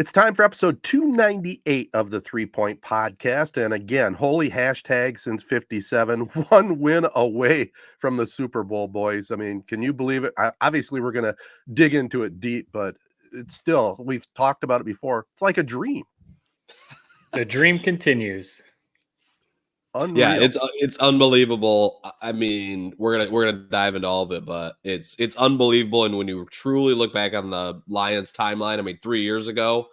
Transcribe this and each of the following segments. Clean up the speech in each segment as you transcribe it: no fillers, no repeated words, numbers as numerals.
It's time for episode 298 of the 3 Point Podcast. And again, holy hashtag since 57, one win away from the Super Bowl, boys. I mean, can you believe it? Obviously, we're going to dig into it deep, but it's still, we've talked about it before. It's like a dream. The dream continues. Unreal. Yeah, it's unbelievable. I mean, we're gonna dive into all of it, but it's unbelievable. And when you truly look back on the Lions timeline, I mean, 3 years ago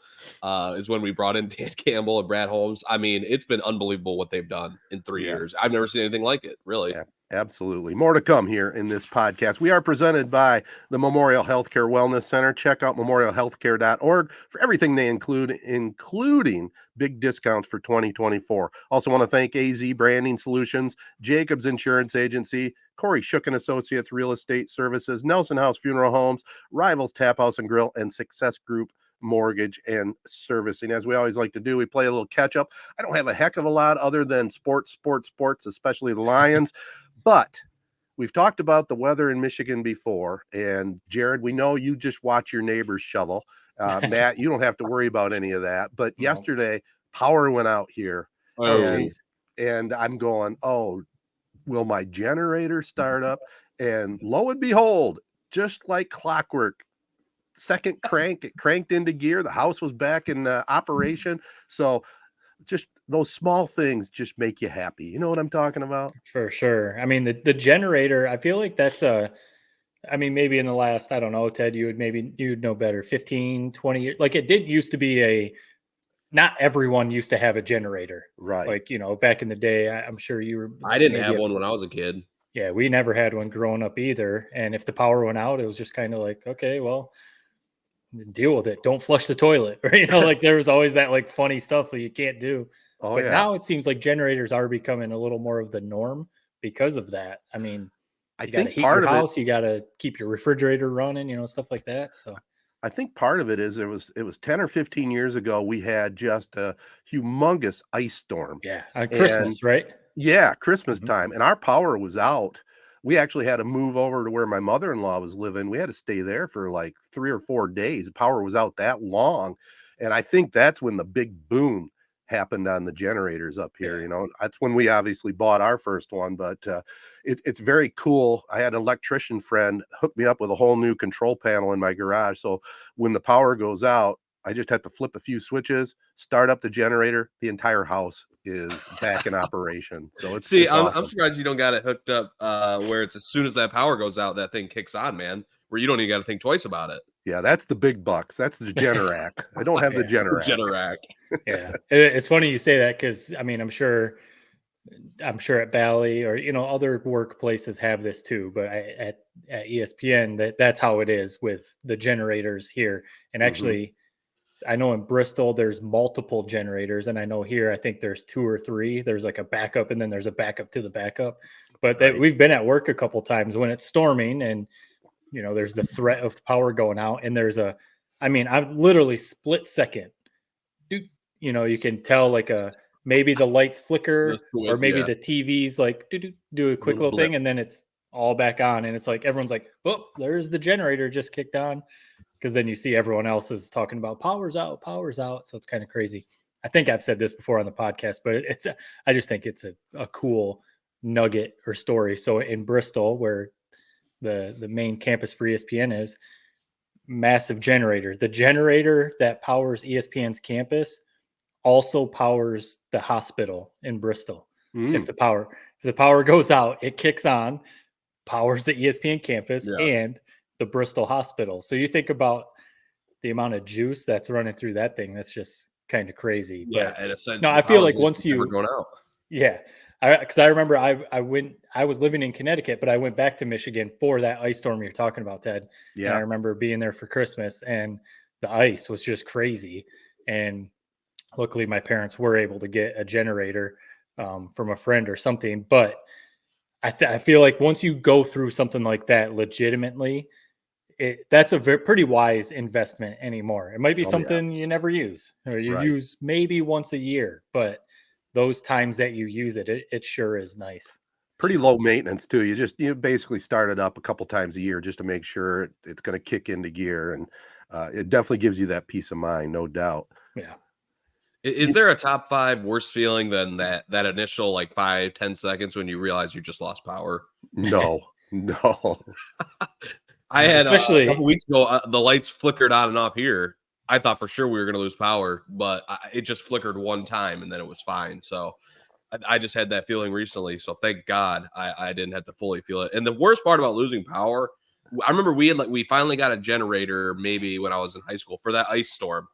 is when we brought in Dan Campbell and Brad Holmes. I mean, it's been unbelievable what they've done in 3 years. I've never seen anything like it, really. Yeah. Absolutely. More to come here in this podcast. We are presented by the Memorial Healthcare Wellness Center. Check out memorialhealthcare.org for everything they include, including big discounts for 2024. Also want to thank AZee Branding Solutions, Jacobs Insurance Agency, Kori Shook & Associates Real Estate Services, Nelson House Funeral Homes, Rivals Taphouse and Grille, and Success Group Mortgage and Servicing. As we always like to do, we play a little catch up. I don't have a heck of a lot other than sports, especially the Lions. But we've talked about the weather in Michigan before. And Jared, we know you just watch your neighbors shovel. Matt, you don't have to worry about any of that. But yesterday, power went out here. And I'm going, oh, will my generator start up? And lo and behold, just like clockwork, second crank, it cranked into gear. The house was back in operation. So just those small things just make you happy. You know what I'm talking about? For sure. I mean, the generator, I feel like that's maybe in the last, I don't know, Ted, you'd know better, 15, 20 years. Like it did used to be not everyone used to have a generator. Right. Like, back in the day, I'm sure you were. I didn't have one when I was a kid. Yeah, we never had one growing up either. And if the power went out, it was just kind of like, okay, well, deal with it. Don't flush the toilet. Right? Like there was always that like funny stuff that you can't do. But now it seems like generators are becoming a little more of the norm because of that. I mean, you got to heat your house, you got to keep your refrigerator running, stuff like that. So I think part of it is it was 10 or 15 years ago. We had just a humongous ice storm. Yeah. On Christmas, right? Yeah. Christmas time. And our power was out. We actually had to move over to where my mother-in-law was living. We had to stay there for like 3 or 4 days. The power was out that long. And I think that's when the big boom happened on the generators up here. That's when we obviously bought our first one, but it's very cool. I had an electrician friend hook me up with a whole new control panel in my garage. So when the power goes out, I just have to flip a few switches, start up the generator. The entire house is back in operation. So it's awesome. I'm surprised you don't got it hooked up where it's as soon as that power goes out, that thing kicks on, man, where you don't even got to think twice about it. Yeah, that's the big bucks. That's the Generac. I don't have the Generac. Generac. Yeah, it's funny you say that because I mean I'm sure at Bally or other workplaces have this too, but at ESPN that's how it is with the generators here. And actually, I know in Bristol there's multiple generators, and I know here I think there's 2 or 3. There's like a backup, and then there's a backup to the backup. But we've been at work a couple times when it's storming, and there's the threat of power going out, and I'm literally split second. You can tell like maybe the lights flicker or maybe the TV's like do a quick little thing, and then it's all back on, and it's like everyone's like, oh, there's the generator just kicked on, because then you see everyone else is talking about power's out. So it's kind of crazy. I think I've said this before on the podcast, but I just think it's a cool nugget or story. So in Bristol, where the main campus for ESPN is, massive generator. The generator that powers ESPN's campus also powers the hospital in Bristol. If the power goes out, it kicks on, powers the ESPN campus and the Bristol hospital. So you think about the amount of juice that's running through that thing. That's just kind of crazy. Yeah. But I feel like once you going out. Yeah. Because I remember I was living in Connecticut, but I went back to Michigan for that ice storm you're talking about, Ted. Yeah. And I remember being there for Christmas, and the ice was just crazy. And luckily my parents were able to get a generator from a friend or something. But I feel like once you go through something like that legitimately, that's a pretty wise investment anymore. It might be something you never use, or you use maybe once a year, but those times that you use it, it sure is nice. Pretty low maintenance too. You basically start it up a couple times a year just to make sure it's going to kick into gear. And it definitely gives you that peace of mind, no doubt. Yeah. Is there a top 5 worse feeling than that initial like 5-10 seconds when you realize you just lost power? No, no. I had Especially- a couple weeks ago, the lights flickered on and off here. I thought for sure we were going to lose power, but it just flickered one time and then it was fine. So I just had that feeling recently. So thank God I didn't have to fully feel it. And the worst part about losing power, I remember we finally got a generator maybe when I was in high school for that ice storm.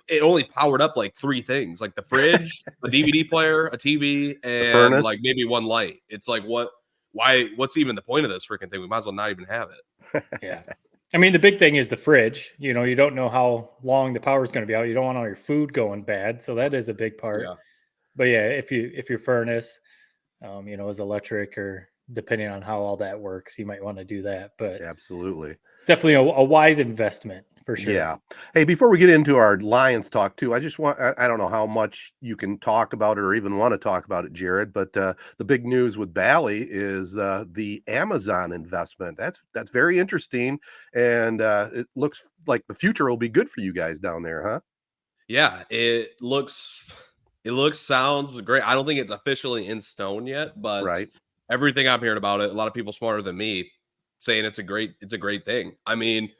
It only powered up like 3 things, like the fridge, a DVD player, a TV, and like maybe one light. It's like, what's even the point of this freaking thing? We might as well not even have it. Yeah. I mean, the big thing is the fridge. You know, you don't know how long the power is going to be out. You don't want all your food going bad. So that is a big part. Yeah. But yeah, if your furnace, you know, is electric, or depending on how all that works, you might want to do that. But Absolutely. it's definitely a wise investment for sure. Yeah. Hey, before we get into our Lions talk too, I just want, I don't know how much you can talk about it or even want to talk about it, Jared, but the big news with Bally is the Amazon investment. That's very interesting. And it looks like the future will be good for you guys down there, huh? Yeah, sounds great. I don't think it's officially in stone yet, but Right. everything I'm hearing about it, a lot of people smarter than me saying it's a great thing. I mean,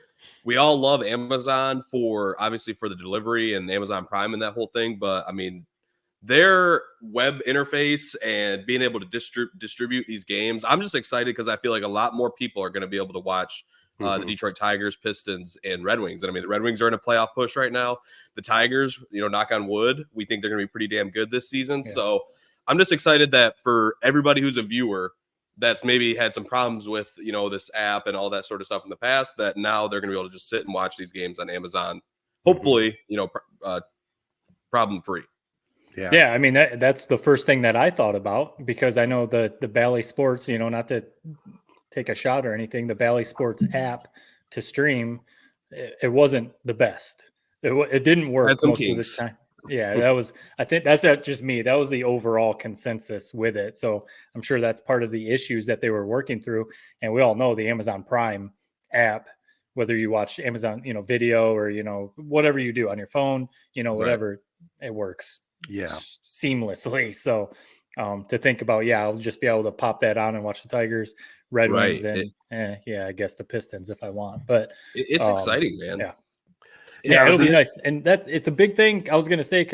we all love Amazon obviously for the delivery and Amazon Prime and that whole thing, but I mean, their web interface and being able to distribute these games, I'm just excited because I feel like a lot more people are going to be able to watch the Detroit Tigers, Pistons, and Red Wings. And I mean, the Red Wings are in a playoff push right now. The Tigers, you know, knock on wood, we think they're going to be pretty damn good this season. Yeah. So I'm just excited that for everybody who's a viewer that's maybe had some problems with, you know, this app and all that sort of stuff in the past, that now they're going to be able to just sit and watch these games on Amazon. Hopefully, you know, problem free. Yeah. Yeah. I mean, that's the first thing that I thought about, because I know the Bally Sports, you know, not to take a shot or anything, the Bally Sports app to stream, it wasn't the best. It didn't work most of the time. Yeah, I think that's not just me. That was the overall consensus with it. So I'm sure that's part of the issues that they were working through. And we all know the Amazon Prime app, whether you watch Amazon, you know, video, or, you know, whatever you do on your phone, you know, whatever, it works seamlessly. So to think about, I'll just be able to pop that on and watch the Tigers, Red Wings, and I guess the Pistons if I want. But it's exciting, man. Yeah, it'll be nice. And it's a big thing. I was going to say,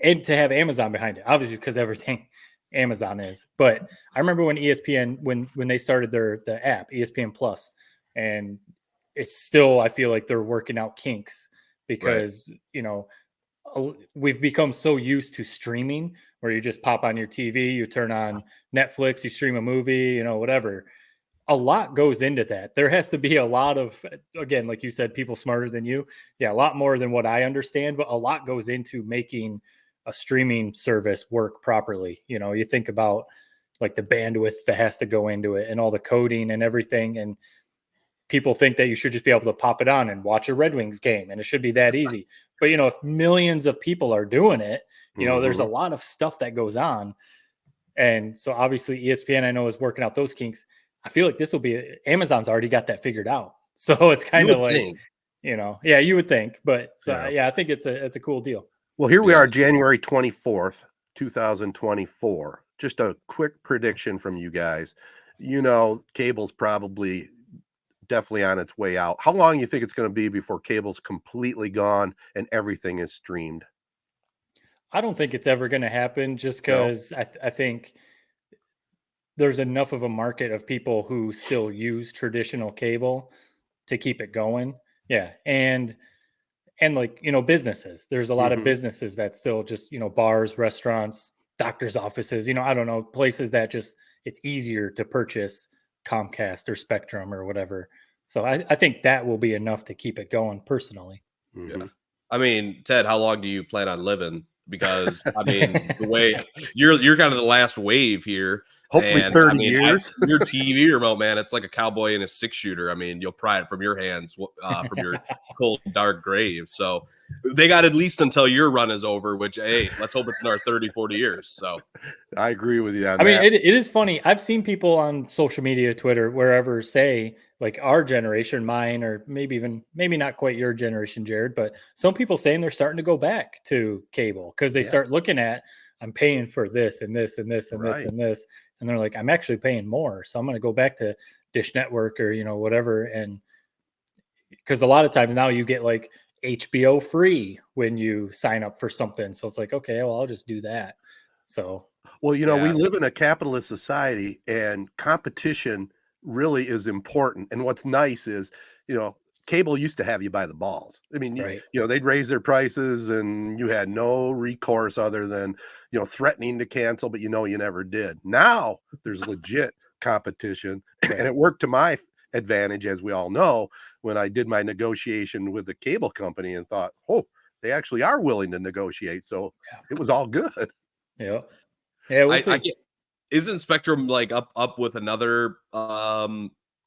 and to have Amazon behind it, obviously, because everything Amazon is. But I remember when ESPN, when they started the app, ESPN Plus, and it's still, I feel like they're working out kinks because, you know, we've become so used to streaming where you just pop on your TV, you turn on Netflix, you stream a movie, you know, whatever. A lot goes into that. There has to be a lot of, again, like you said, people smarter than you. Yeah, a lot more than what I understand, but a lot goes into making a streaming service work properly. You know, you think about like the bandwidth that has to go into it and all the coding and everything. And people think that you should just be able to pop it on and watch a Red Wings game, and it should be that easy. But, you know, if millions of people are doing it, you know, there's a lot of stuff that goes on. And so obviously ESPN, I know, is working out those kinks. I feel like this will be, Amazon's already got that figured out. So it's kind of like, you know, you would think, but I think it's a cool deal. Well, here we are, January 24th, 2024. Just a quick prediction from you guys. You know, cable's probably definitely on its way out. How long do you think it's going to be before cable's completely gone and everything is streamed? I don't think it's ever going to happen, just because I think there's enough of a market of people who still use traditional cable to keep it going. Yeah. And like, you know, businesses, there's a lot of businesses that still just, you know, bars, restaurants, doctors' offices, you know, I don't know, places that just, it's easier to purchase Comcast or Spectrum or whatever. So I think that will be enough to keep it going personally. Yeah. I mean, Ted, how long do you plan on living? Because I mean, the way you're kind of the last wave here. Hopefully 30 years. Your TV remote, man, it's like a cowboy in a 6-shooter. I mean, you'll pry it from your hands, from your cold, dark grave. So they got at least until your run is over, which, hey, let's hope it's another 30, 40 years. So I agree with you on that. I mean, it is funny. I've seen people on social media, Twitter, wherever, say like our generation, mine, or maybe not quite your generation, Jared, but some people saying they're starting to go back to cable because they start looking at, I'm paying for this and this and this and this and this. And they're like, I'm actually paying more. So I'm going to go back to Dish Network or, whatever. And because a lot of times now you get like HBO free when you sign up for something. So it's like, okay, well, I'll just do that. So, well, we live in a capitalist society, and competition really is important. And what's nice is, cable used to have you by the balls. I mean, right. They'd raise their prices and you had no recourse other than, threatening to cancel, but you never did. Now there's legit competition, Right. and it worked to my advantage, as we all know, when I did my negotiation with the cable company and thought, oh, they actually are willing to negotiate. So it was all good. Yeah. Yeah. We'll see. Isn't Spectrum like up with another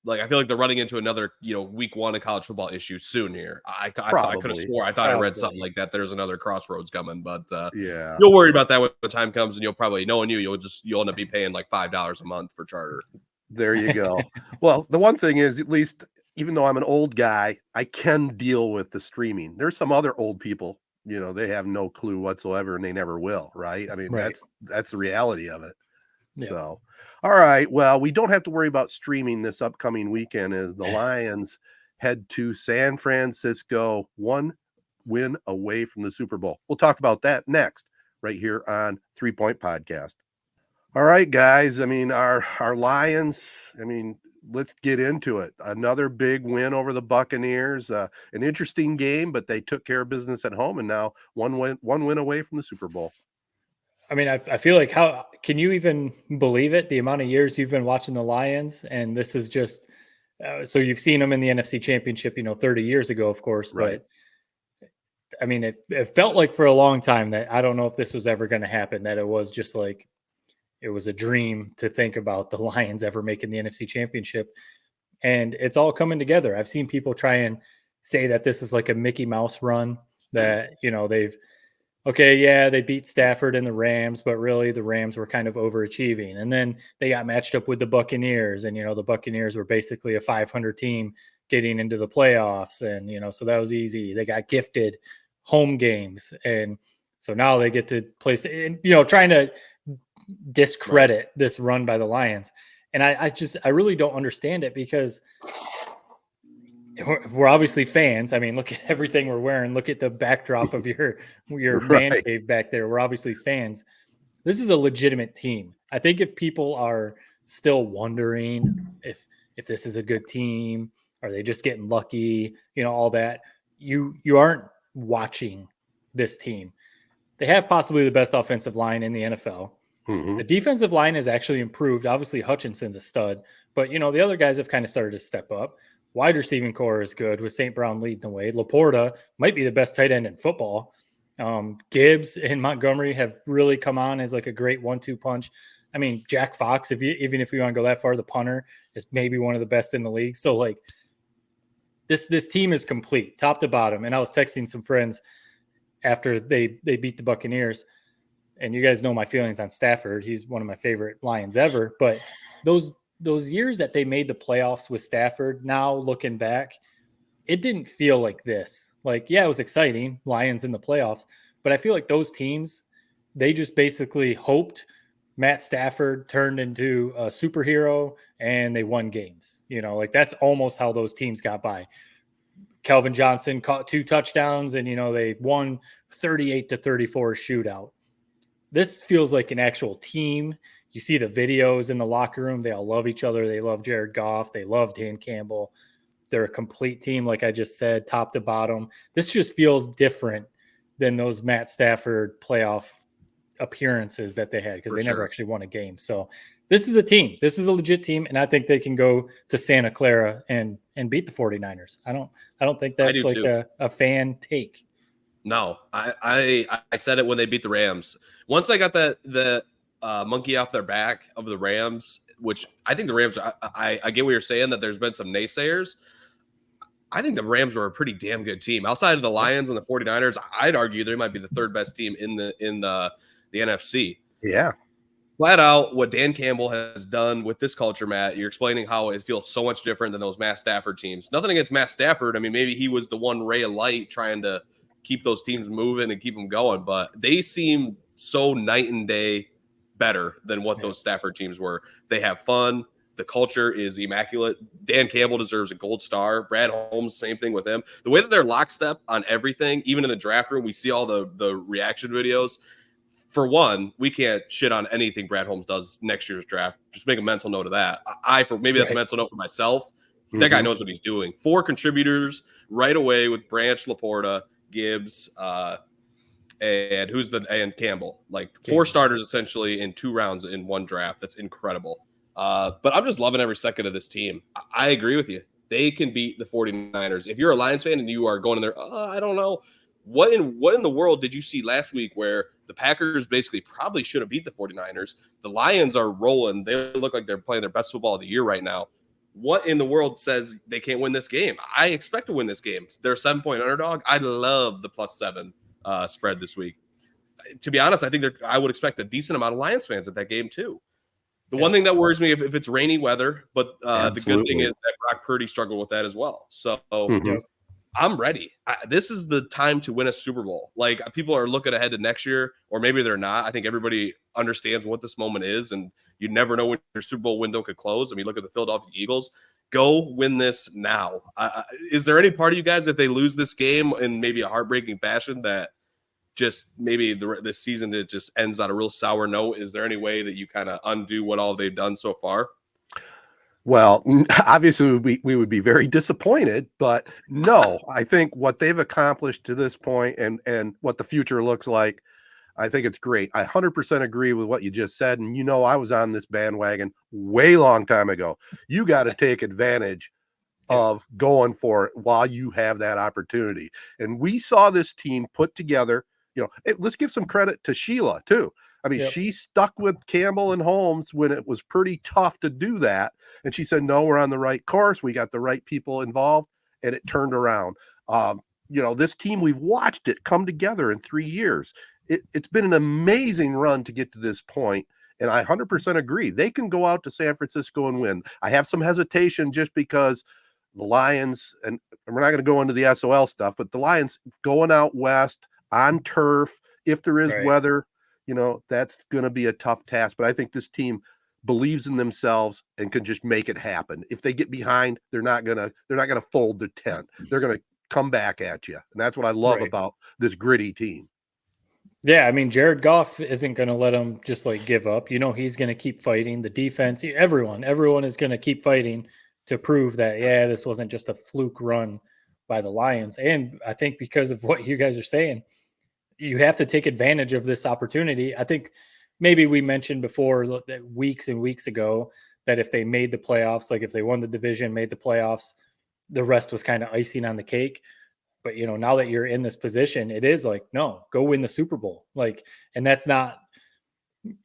like I feel like they're running into another week 1 of college football issue soon here. I could have swore I thought I read something like that. There's another crossroads coming, but you'll worry about that when the time comes, and you'll probably you'll end up be paying like $5 a month for Charter. There you go. Well, the one thing is, at least even though I'm an old guy, I can deal with the streaming. There's some other old people, they have no clue whatsoever, and they never will, right? I mean, that's the reality of it. Yeah. So, all right. Well, we don't have to worry about streaming this upcoming weekend as the Lions head to San Francisco, 1 win away from the Super Bowl. We'll talk about that next, right here on 3 Point Podcast. All right, guys. I mean, our Lions, let's get into it. Another big win over the Buccaneers, an interesting game, but they took care of business at home, and now one win away from the Super Bowl. I mean, I feel like, how can you even believe it? The amount of years you've been watching the Lions, and this is just so you've seen them in the NFC Championship, 30 years ago, of course. Right. But I mean, it felt like for a long time that I don't know if this was ever going to happen, that it was just like it was a dream to think about the Lions ever making the NFC Championship. And it's all coming together. I've seen people try and say that this is like a Mickey Mouse run, that, they beat Stafford and the Rams, but really the Rams were kind of overachieving. And then they got matched up with the Buccaneers, and, the Buccaneers were basically a 500 team getting into the playoffs. And, so that was easy. They got gifted home games. And so now they get to play, trying to discredit this run by the Lions. And I really don't understand it, because we're obviously fans. I mean, look at everything we're wearing. Look at the backdrop of your man cave back there. We're obviously fans. This is a legitimate team. I think if people are still wondering if this is a good team, are they just getting lucky, all that, you aren't watching this team. They have possibly the best offensive line in the NFL. Mm-hmm. The defensive line has actually improved. Obviously, Hutchinson's a stud, but the other guys have kind of started to step up. Wide receiving core is good, with St. Brown leading the way. Laporta might be the best tight end in football. Gibbs and Montgomery have really come on as like a great 1-2 punch. I mean, Jack Fox, even if you want to go that far, the punter is maybe one of the best in the league. So like this team is complete, top to bottom. And I was texting some friends after they beat the Buccaneers, and you guys know my feelings on Stafford. He's one of my favorite Lions ever. But those years that they made the playoffs with Stafford, now looking back, it didn't feel like this. Like, yeah, it was exciting, Lions in the playoffs, but I feel like those teams, they just basically hoped Matt Stafford turned into a superhero and they won games. Like that's almost how those teams got by. Calvin Johnson caught 2 touchdowns, and, they won 38-34 shootout. This feels like an actual team. You see the videos in the locker room. They all love each other. They love Jared Goff. They love Dan Campbell. They're a complete team, like I just said, top to bottom. This just feels different than those Matt Stafford playoff appearances that they had, because they never actually won a game. So this is a team. This is a legit team, and I think they can go to Santa Clara and beat the 49ers. I don't think that's like a fan take. No, I said it when they beat the Rams. Once they got the monkey off their back of the Rams, which I think the Rams, I get what you're saying, that there's been some naysayers. I think the Rams were a pretty damn good team. Outside of the Lions and the 49ers, I'd argue they might be the third best team in the NFC. Yeah. flat out what Dan Campbell has done with this culture, Matt. You're explaining how it feels so much different than those Matt Stafford teams. Nothing against Matt Stafford. I mean, maybe he was the one ray of light trying to keep those teams moving and keep them going, but they seem so night and day better than what those Stafford teams were. They have fun. The culture is immaculate. Dan Campbell deserves a gold star. Brad Holmes, same thing with him. The way that they're lockstep on everything, even in the draft room, we see all the reaction videos. For one, we can't shit on anything Brad Holmes does next year's draft. Just make a mental note of that. Maybe that's a mental note for myself. That guy knows what he's doing. 4 contributors right away with Branch, Laporta, Gibbs, and Campbell. Like 4 starters essentially in 2 rounds in one draft. That's incredible. But I'm just loving every second of this team. I agree with you. They can beat the 49ers. If you're a Lions fan and you are going in there, I don't know. What in the world did you see last week where the Packers basically probably should have beat the 49ers? The Lions are rolling. They look like they're playing their best football of the year right now. What in the world says they can't win this game? I expect to win this game. They're a 7-point underdog. I love the +7 spread this week. To be honest, I think I would expect a decent amount of Lions fans at that game too. The one thing that worries me if it's rainy weather, but the good thing is that Brock Purdy struggled with that as well. So I'm ready. This is the time to win a Super Bowl. Like, people are looking ahead to next year, or maybe they're not. I think everybody understands what this moment is, and you never know when your Super Bowl window could close. I mean, look at the Philadelphia Eagles. Go win this now. Is there any part of you guys, if they lose this game in maybe a heartbreaking fashion, that just maybe this season it just ends on a real sour note? Is there any way that you kind of undo what all they've done so far? Well, obviously we would be very disappointed, but no, I think what they've accomplished to this point and what the future looks like, I think it's great. I 100% agree with what you just said. And, I was on this bandwagon way long time ago. You got to take advantage of going for it while you have that opportunity. And we saw this team put together, let's give some credit to Sheila too. I mean, she stuck with Campbell and Holmes when it was pretty tough to do that. And she said, no, we're on the right course. We got the right people involved, and it turned around. This team, we've watched it come together in 3 years. It's been an amazing run to get to this point. And I 100% agree. They can go out to San Francisco and win. I have some hesitation just because the Lions, and we're not going to go into the SOL stuff, but the Lions going out west on turf, if there is weather, that's going to be a tough task. But I think this team believes in themselves and can just make it happen. If they get behind, they're not going to fold the tent. They're going to come back at you. And that's what I love about this gritty team. Yeah, I mean, Jared Goff isn't going to let him just give up. He's going to keep fighting. The defense, everyone is going to keep fighting to prove that, this wasn't just a fluke run by the Lions. And I think because of what you guys are saying, you have to take advantage of this opportunity. I think maybe we mentioned before weeks and weeks ago that if they made the playoffs, like if they won the division, made the playoffs, the rest was kind of icing on the cake. But, now that you're in this position, it is no, go win the Super Bowl. And that's not,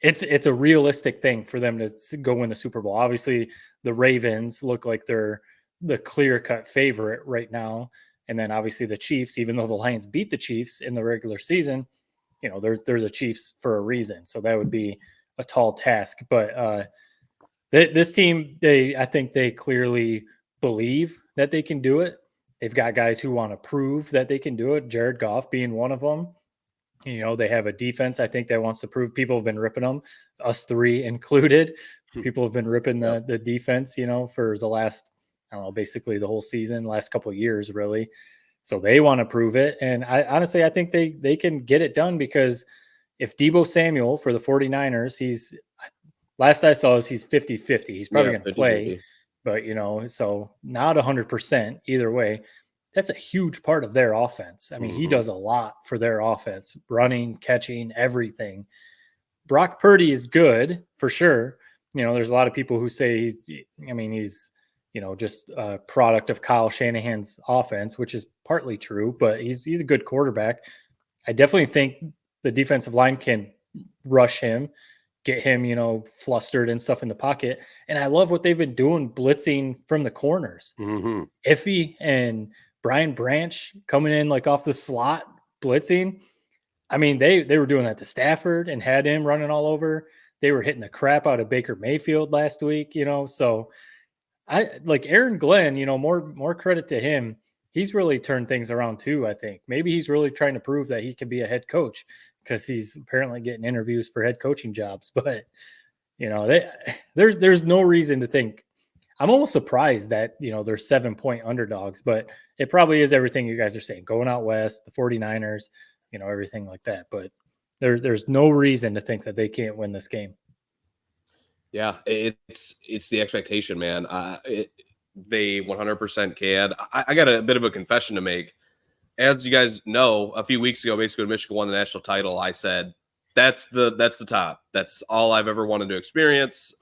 it's a realistic thing for them to go win the Super Bowl. Obviously, the Ravens look like they're the clear-cut favorite right now. And then obviously the Chiefs, even though the Lions beat the Chiefs in the regular season, they're the Chiefs for a reason. So that would be a tall task. But this team, I think they clearly believe that they can do it. They've got guys who want to prove that they can do it. Jared Goff being one of them. They have a defense, I think, that wants to prove. People have been ripping them, us 3 included. People have been ripping the defense, for the last, basically the whole season, last couple of years, really. So they want to prove it. And I honestly think they can get it done, because if Deebo Samuel for the 49ers, last I saw he's 50-50. He's probably going to play, but so not 100% either way. That's a huge part of their offense. I mean, he does a lot for their offense, running, catching, everything. Brock Purdy is good for sure. There's a lot of people who say he's just a product of Kyle Shanahan's offense, which is partly true, but he's a good quarterback. I definitely think the defensive line can rush him, get him, flustered and stuff in the pocket. And I love what they've been doing, blitzing from the corners. Iffy and Brian Branch coming in off the slot, blitzing. I mean, they were doing that to Stafford and had him running all over. They were hitting the crap out of Baker Mayfield last week, so I like Aaron Glenn, more credit to him. He's really turned things around too, I think. Maybe he's really trying to prove that he can be a head coach because he's apparently getting interviews for head coaching jobs. But, there's no reason to think. I'm almost surprised that, they're 7-point underdogs, but it probably is everything you guys are saying. Going out west, the 49ers, everything like that. But there's no reason to think that they can't win this game. Yeah, it's the expectation, man. They 100% can. I got a bit of a confession to make. As you guys know, a few weeks ago, basically when Michigan won the national title, I said, that's the top. That's all I've ever wanted to experience,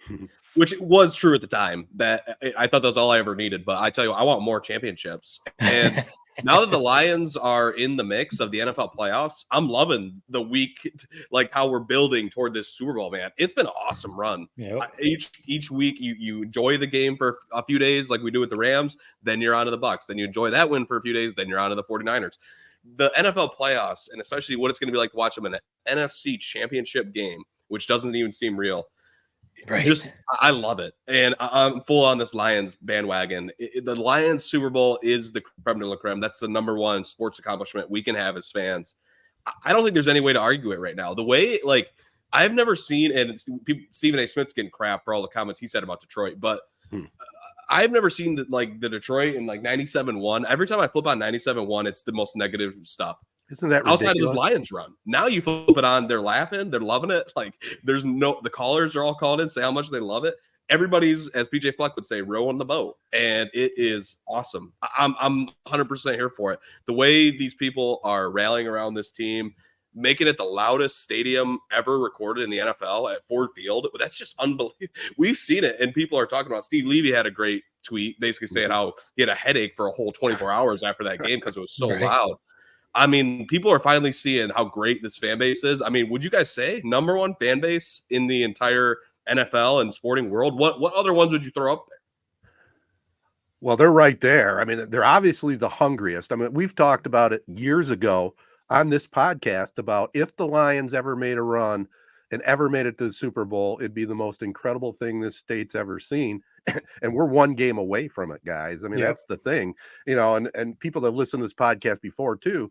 which was true at the time. That I thought that was all I ever needed. But I tell you, I want more championships. And now that the Lions are in the mix of the NFL playoffs, I'm loving the week, like how we're building toward this Super Bowl, man. It's been an awesome run. Yep. Each week you enjoy the game for a few days like we do with the Rams, then you're on to the Bucs. Then you enjoy that win for a few days, then you're on to the 49ers. The NFL playoffs, and especially what it's going to be like to watch them in an NFC Championship game, which doesn't even seem real. Right. I love it. And I'm full on this Lions bandwagon. The Lions Super Bowl is the creme de la creme. That's the number one sports accomplishment we can have as fans. I don't think there's any way to argue it right now. The way, like, I've never seen, and Stephen A. Smith's getting crap for all the comments he said about Detroit, but I've never seen the Detroit in like 97-1. Every time I flip on 97-1, it's the most negative stuff. Isn't that ridiculous? Outside of this Lions run? Now you flip it on, they're laughing, they're loving it. Like the callers are all calling in, say how much they love it. Everybody's, as PJ Fleck would say, rowing the boat, and it is awesome. I'm 100% here for it. The way these people are rallying around this team, making it the loudest stadium ever recorded in the NFL at Ford Field. That's just unbelievable. We've seen it, and people are talking about. Steve Levy had a great tweet basically saying how he had a headache for a whole 24 hours after that game because it was so loud. I mean, people are finally seeing how great this fan base is. I mean, would you guys say number one fan base in the entire NFL and sporting world? What other ones would you throw up there? Well, they're right there. I mean, they're obviously the hungriest. I mean, we've talked about it years ago on this podcast about if the Lions ever made a run and ever made it to the Super Bowl, it'd be the most incredible thing this state's ever seen. And we're one game away from it, guys. I mean, that's the thing, and people that have listened to this podcast before too.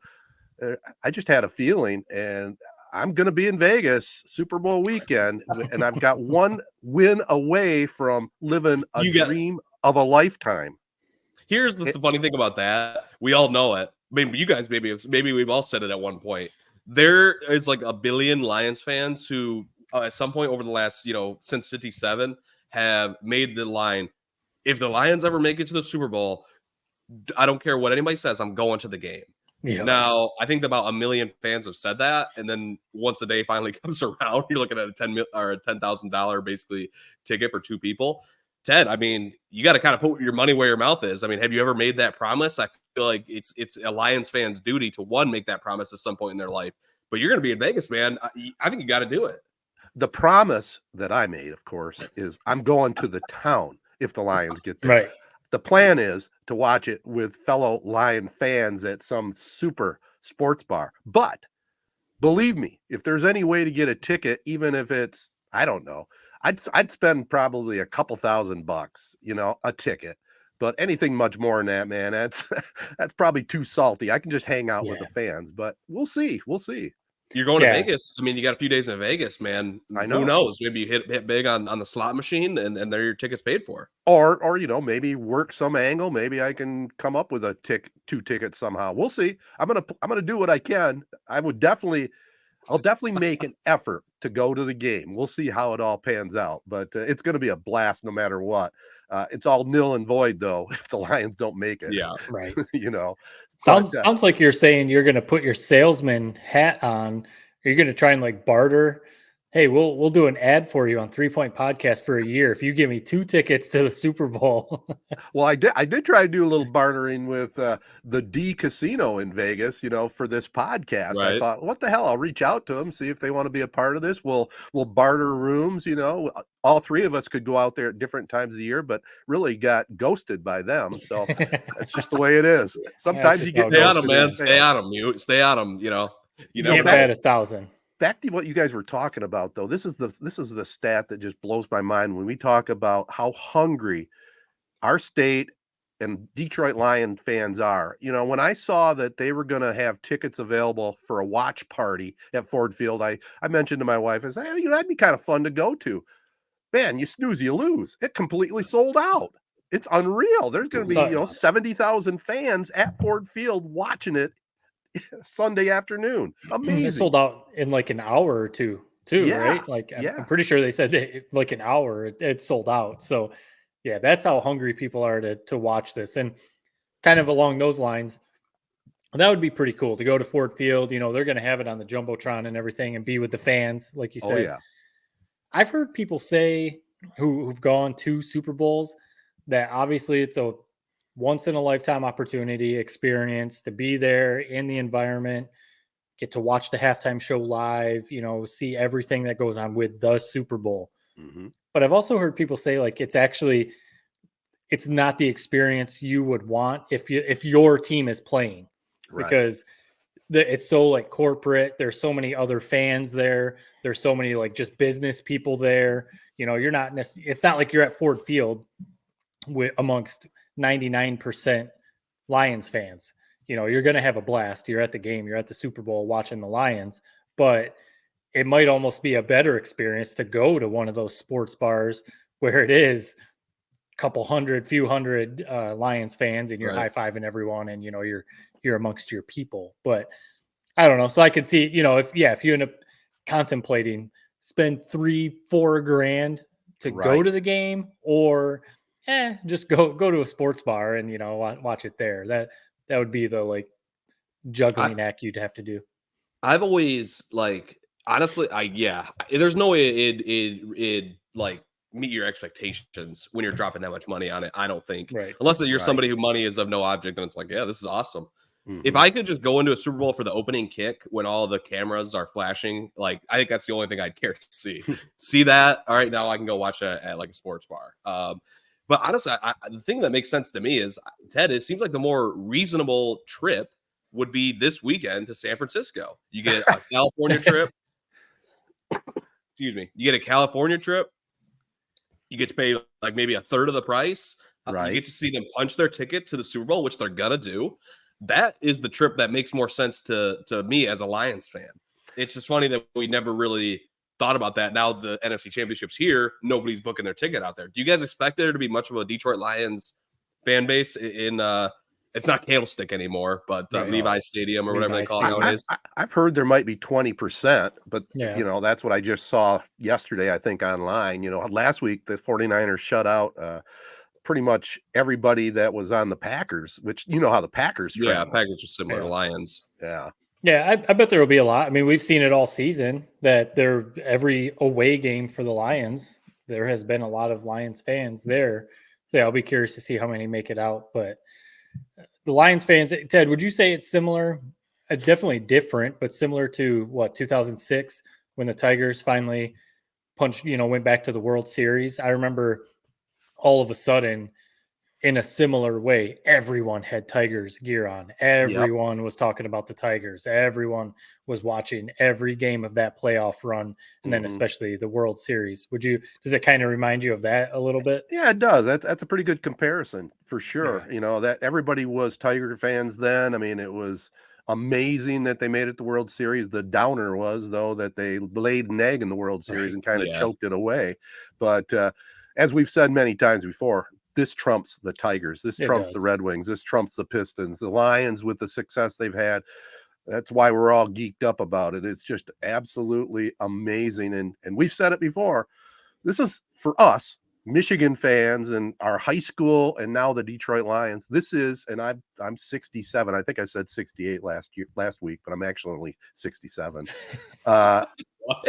I just had a feeling, and I'm going to be in Vegas Super Bowl weekend, and I've got one win away from living a dream of a lifetime. Here's the funny thing about that. We all know it. Maybe you guys, maybe we've all said it at one point. There is like a billion Lions fans who at some point over the last, since 57 have made the line. If the Lions ever make it to the Super Bowl, I don't care what anybody says, I'm going to the game. Yeah. Now, I think about 1 million fans have said that, and then once the day finally comes around, you're looking at a $10,000 basically ticket for two people. Ted, I mean, you got to kind of put your money where your mouth is. I mean, have you ever made that promise? I feel like it's a Lions fan's duty to make that promise at some point in their life. But you're going to be in Vegas, man. I think you got to do it. The promise that I made, of course, is I'm going to the town if the Lions get there. Right. The plan is to watch it with fellow Lion fans at some super sports bar. But believe me, if there's any way to get a ticket, even if it's, I don't know, I'd spend probably a couple $1,000, a ticket. But anything much more than that, man, that's probably too salty. I can just hang out with the fans, but we'll see. You're going to Vegas. I mean, you got a few days in Vegas, man. I know. Who knows? Maybe you hit big on the slot machine, and there your tickets paid for. Or maybe work some angle. Maybe I can come up with two tickets somehow. We'll see. I'm gonna do what I can. I'll definitely make an effort to go to the game. We'll see how it all pans out, but it's going to be a blast no matter what. It's all nil and void though if the Lions don't make it. Yeah, right. Sounds like you're saying you're going to put your salesman hat on. Are you going to try and like barter? Hey, we'll do an ad for you on 3 Point Podcast for a year if you give me 2 tickets to the Super Bowl. Well, I did try to do a little bartering with the D Casino in Vegas, for this podcast. Right. I thought, what the hell? I'll reach out to them, see if they want to be a part of this. We'll barter rooms. All three of us could go out there at different times of the year, but really got ghosted by them. So that's just the way it is. Sometimes you get stay on them, man. Stay on them. You stay on them. You can't bet 1,000. back to what you guys were talking about, though. This is the stat that just blows my mind when we talk about how hungry our state and Detroit Lion fans are. When I saw that they were going to have tickets available for a watch party at Ford Field, I mentioned to my wife, I said, hey, that'd be kind of fun to go to. Man, you snooze, you lose. It completely sold out. It's unreal. There's going to be 70,000 fans at Ford Field watching it Sunday afternoon. Amazing. It sold out in like an hour or two, too, right? Like I'm pretty sure they said that like an hour it sold out. So yeah, that's how hungry people are to watch this. And kind of along those lines, that would be pretty cool to go to Ford Field. They're going to have it on the Jumbotron and everything and be with the fans, like you said. Oh, yeah. I've heard people say who've gone to Super Bowls that obviously it's a once in a lifetime opportunity experience to be there in the environment, get to watch the halftime show live, see everything that goes on with the Super Bowl. Mm-hmm. But I've also heard people say like it's not the experience you would want if your team is playing, Right. because it's so like corporate. There's so many other fans there. There's so many like just business people there. You're not it's not like you're at Ford Field amongst 99% Lions fans. You're going to have a blast. You're at the game. You're at the Super Bowl watching the Lions, but it might almost be a better experience to go to one of those sports bars where it is a few hundred Lions fans and you're Right. high-fiving everyone and, you're amongst your people. But I don't know. So I could see, if you end up contemplating spend $3-4 grand to go to the game, or just go to a sports bar and, watch it there. That would be the like juggling act you'd have to do. I've always honestly, there's no way it like meet your expectations when you're dropping that much money on it. I don't think, right? Unless you're somebody who money is of no object, and it's like, yeah, this is awesome. Mm-hmm. If I could just go into a Super Bowl for the opening kick when all the cameras are flashing, I think that's the only thing I'd care to see. See that? All right, now I can go watch it at like a sports bar. But honestly, the thing that makes sense to me is, Ted, it seems like the more reasonable trip would be this weekend to San Francisco. You get a California trip. Excuse me. You get a California trip. You get to pay like maybe a third of the price. Right. You get to see them punch their ticket to the Super Bowl, which they're gonna do. That is the trip that makes more sense to me as a Lions fan. It's just funny that we never really thought about that. Now the NFC Championship's here, nobody's booking their ticket out there. Do you guys expect there to be much of a Detroit Lions fan base in it's not Candlestick anymore, but Levi's Stadium or whatever they call it nowadays? I've heard there might be 20%, but that's what I just saw yesterday, I think, online. Last week the 49ers shut out pretty much everybody that was on the Packers, which how the Packers travel. Yeah, Packers are similar to Lions. Yeah, I bet there will be a lot. I mean, we've seen it all season that every away game for the Lions, there has been a lot of Lions fans there. So yeah, I'll be curious to see how many make it out. But the Lions fans, Ted, would you say it's similar? Definitely different, but similar to 2006 when the Tigers finally went back to the World Series. I remember all of a sudden, in a similar way, everyone had Tigers gear on. Everyone was talking about the Tigers. Everyone was watching every game of that playoff run, and then especially the World Series. Does it kind of remind you of that a little bit? Yeah, it does. That's a pretty good comparison for sure. Yeah. That everybody was Tiger fans then. I mean, it was amazing that they made it the World Series. The downer was, though, that they laid an egg in the World Series and kind of choked it away. But as we've said many times before, this trumps the Tigers. This trumps the Red Wings. This trumps the Pistons. The Lions, with the success they've had, that's why we're all geeked up about it. It's just absolutely amazing. And we've said it before. This is, for us, Michigan fans and our high school and now the Detroit Lions. This is, and I'm 67. I think I said 68 last week, but I'm actually only 67.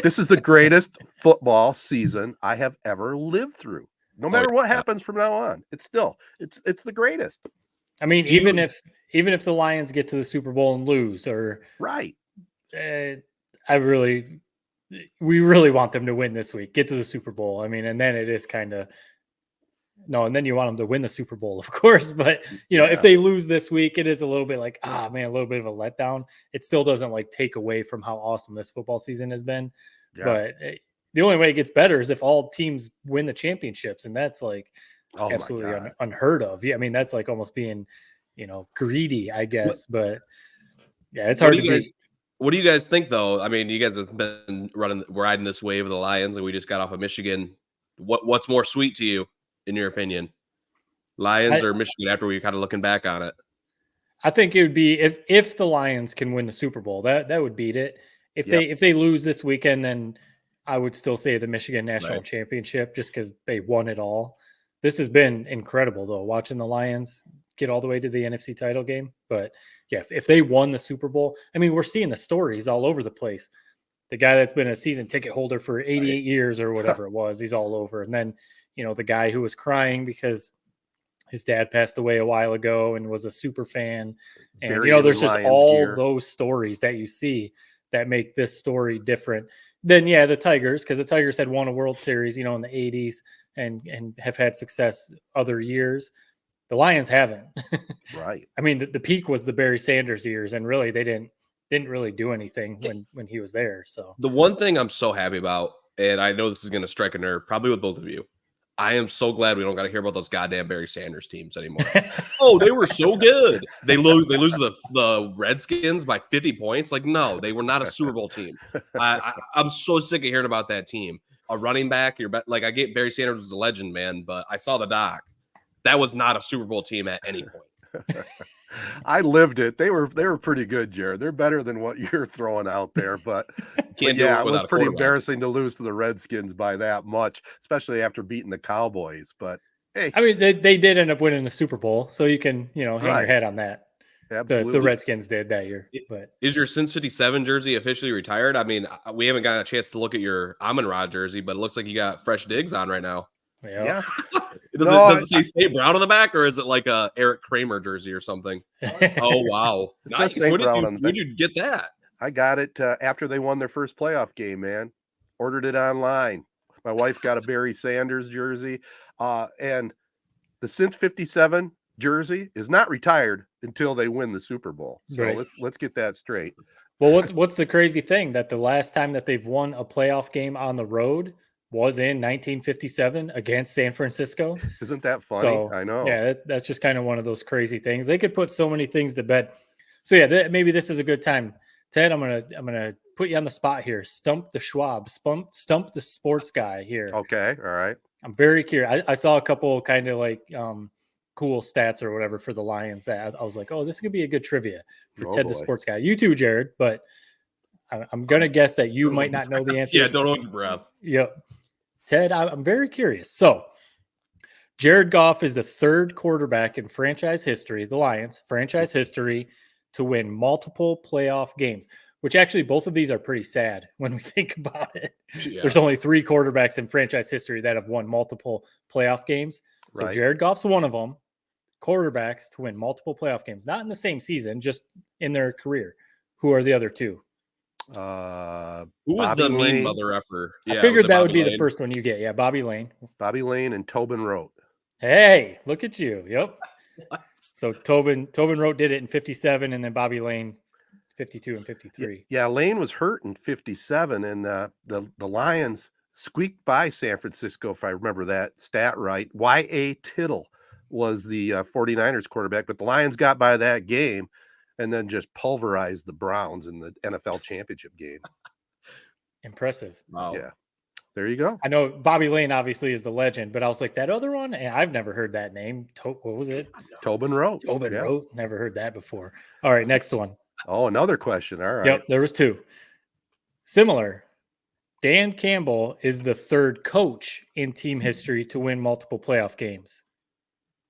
This is the greatest football season I have ever lived through. No matter what happens from now on, it's the greatest. I mean, even if the Lions get to the Super Bowl and lose, or right, we really want them to win this week, get to the Super Bowl. I mean, and then it is kind of No, and then you want them to win the Super Bowl, of course. But, if they lose this week, it is a little bit like, a little bit of a letdown. It still doesn't like take away from how awesome this football season has been. Yeah. But the only way it gets better is if all teams win the championships. And that's like absolutely unheard of. Yeah, I mean, that's like almost being, greedy, I guess. But yeah, it's hard to beat. What do you guys think, though? I mean, you guys have been riding this wave of the Lions, and we just got off of Michigan. What's more sweet to you, in your opinion? Lions or Michigan, after we kind of looking back on it? I think it would be if the Lions can win the Super Bowl, that would beat it. If they lose this weekend, then I would still say the Michigan National Championship, just because they won it all. This has been incredible, though, watching the Lions get all the way to the NFC title game. But yeah, if they won the Super Bowl, I mean, we're seeing the stories all over the place. The guy that's been a season ticket holder for 88 years or whatever it was, he's all over. And then, the guy who was crying because his dad passed away a while ago and was a super fan. And, there's just all those stories that you see that make this story different than, the Tigers, because the Tigers had won a World Series, in the 80s and have had success other years. The Lions haven't. Right. I mean, the peak was the Barry Sanders years, and really they didn't really do anything when he was there. So the one thing I'm so happy about, and I know this is going to strike a nerve probably with both of you, I am so glad we don't got to hear about those goddamn Barry Sanders teams anymore. Oh, they were so good. They lose the Redskins by 50 points. Like, no, they were not a Super Bowl team. I'm so sick of hearing about that team. A running back, I get Barry Sanders was a legend, man, but I saw the doc. That was not a Super Bowl team at any point. I lived it. They were pretty good, Jared. They're better than what you're throwing out there, but it was pretty embarrassing to lose to the Redskins by that much, especially after beating the Cowboys. But hey, I mean, they did end up winning the Super Bowl, so you can hang your head on that. Absolutely, the Redskins did that year. But is your Since 57 jersey officially retired? I mean, we haven't gotten a chance to look at your Amon-Ra jersey, but it looks like you got fresh digs on right now. Yeah. Does it say Stay Brown on the back, or is it like a Eric Kramer jersey or something? Oh, wow. Nice. When did you get that? I got it after they won their first playoff game, man. Ordered it online. My wife got a Barry Sanders jersey. And the Since 57 jersey is not retired until they win the Super Bowl. So let's get that straight. Well, what's the crazy thing that the last time that they've won a playoff game on the road was in 1957 against San Francisco. Isn't that funny? So, I know. Yeah, that's just kind of one of those crazy things. They could put so many things to bed. So yeah, maybe this is a good time. Ted, I'm gonna put you on the spot here. Stump the Schwab. Stump the sports guy here. Okay, all right. I'm very curious. I saw a couple kind of like cool stats or whatever for the Lions that I was like, oh, this could be a good trivia for Ted the sports guy. You too, Jared, but I'm gonna guess that you might not know the answer. Yeah, don't hold your breath. Yep. Ted, I'm very curious. So, Jared Goff is the third quarterback in franchise history, the Lions, franchise history, to win multiple playoff games, which actually both of these are pretty sad when we think about it. Yeah. There's only 3 quarterbacks in franchise history that have won multiple playoff games. So, Jared Goff's one of them. Quarterbacks to win multiple playoff games, not in the same season, just in their career. Who are the other 2? Who was the mean mother effer? Yeah, I figured that would be the first one you get. Yeah, Bobby Lane and Tobin Rote. Hey, look at you. Yep. So Tobin Rote did it in 57, and then Bobby Lane 52 and 53. Yeah, Lane was hurt in 57, and the Lions squeaked by San Francisco, if I remember that stat right. Y.A. Tittle was the 49ers quarterback, but the Lions got by that game and then just pulverized the Browns in the NFL championship game. Impressive. Wow. Yeah. There you go. I know Bobby Lane obviously is the legend, but I was like, that other one, and I've never heard that name. What was it? Tobin Rote. Rote. Never heard that before. All right, next one. Oh, another question. All right. Yep, there was 2. Similar. Dan Campbell is the third coach in team history to win multiple playoff games.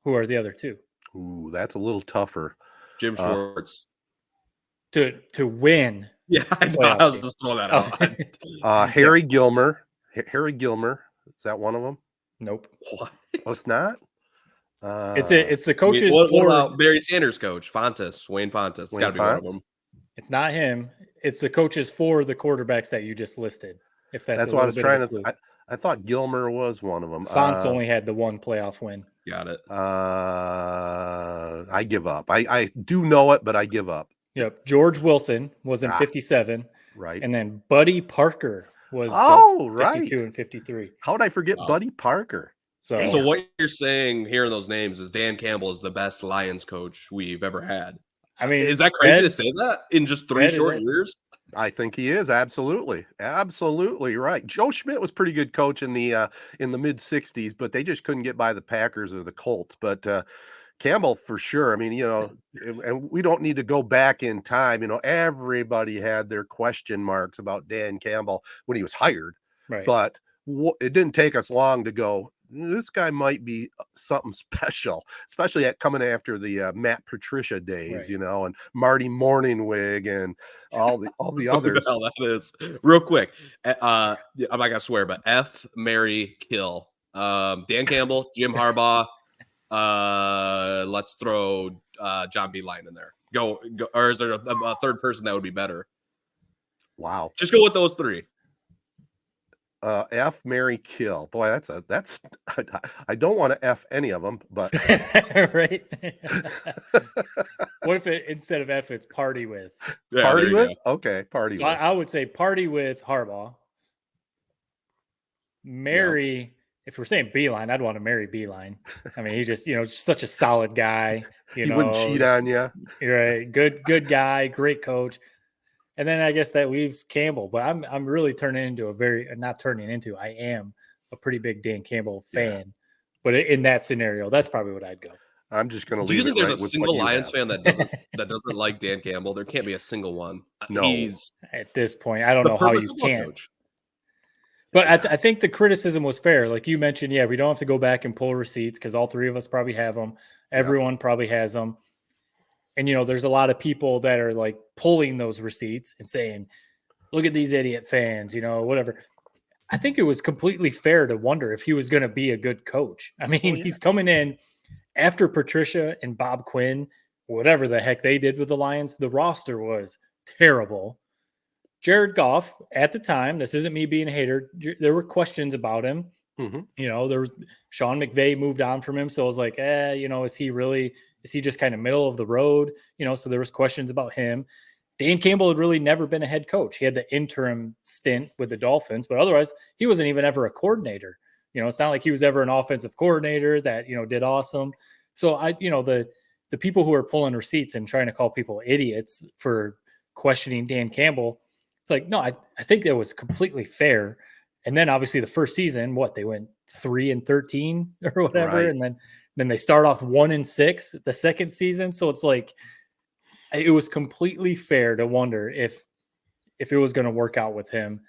Who are the other 2? Ooh, that's a little tougher. Jim Schwartz. To win. Yeah, I know. I was just throwing that out. Harry Gilmer. Harry Gilmer. Is that one of them? Nope. What? Oh, it's not? It's the coaches. What about Barry Sanders coach? Wayne Fontes. It's got to be one of them. It's not him. It's the coaches for the quarterbacks that you just listed. If that's what I was trying to. I thought Gilmer was one of them. Fonts only had the one playoff win. Got it. I give up. I do know it, but I give up. Yep. George Wilson was in 57. Right. And then Buddy Parker was 52 and 53. How would I forget Buddy Parker? So what you're saying, hearing those names, is Dan Campbell is the best Lions coach we've ever had. I mean, is that crazy to say that in just 3 short years? I think he is absolutely right. Joe Schmidt was pretty good coach in the mid '60s, but they just couldn't get by the Packers or the Colts. But Campbell for sure. I mean, and we don't need to go back in time. Everybody had their question marks about Dan Campbell when he was hired, right? But it didn't take us long to go, this guy might be something special, especially coming after the Matt Patricia days, right. And Marty Morningwig and all the others. What the hell that is? Real quick, I'm not gonna swear, but F, marry, kill. Dan Campbell, Jim Harbaugh. Let's throw John Beeline in there. Go, or is there a third person that would be better? Wow, just go with those 3. F, marry, kill. Boy, that's I don't want to F any of them, but right. What if instead of F it's party with? Yeah, party with? Go. Okay, party with. I would say party with Harbaugh. Marry, if we're saying Beeline, I'd want to marry Beeline. I mean, he just, just such a solid guy. He wouldn't cheat on you. Right. Good guy, great coach. And then I guess that leaves Campbell, but I'm really turning into I am a pretty big Dan Campbell fan. Yeah. But in that scenario, that's probably what I'd go. I'm just going to leave. Do you think there's a single Lions fan that doesn't like Dan Campbell? There can't be a single one. No. He's at this point, I don't know how you can't. Coach. But I think the criticism was fair. Like you mentioned, we don't have to go back and pull receipts because all 3 of us probably have them. Everyone probably has them. And, there's a lot of people that are like pulling those receipts and saying, look at these idiot fans, whatever. I think it was completely fair to wonder if he was going to be a good coach. I mean, he's coming in after Patricia and Bob Quinn, whatever the heck they did with the Lions. The roster was terrible. Jared Goff at the time, this isn't me being a hater, there were questions about him. Mm-hmm. There was Sean McVay moved on from him. So I was like, is he just kind of middle of the road? So there was questions about him. Dan Campbell had really never been a head coach. He had the interim stint with the Dolphins, but otherwise he wasn't even ever a coordinator. It's not like he was ever an offensive coordinator that, did awesome. So the people who are pulling receipts and trying to call people idiots for questioning Dan Campbell, it's like, no, I think that was completely fair. And then obviously the first season, they went 3-13 or whatever. Right. And then they start off 1-6 the second season. So it's like, it was completely fair to wonder if it was going to work out with him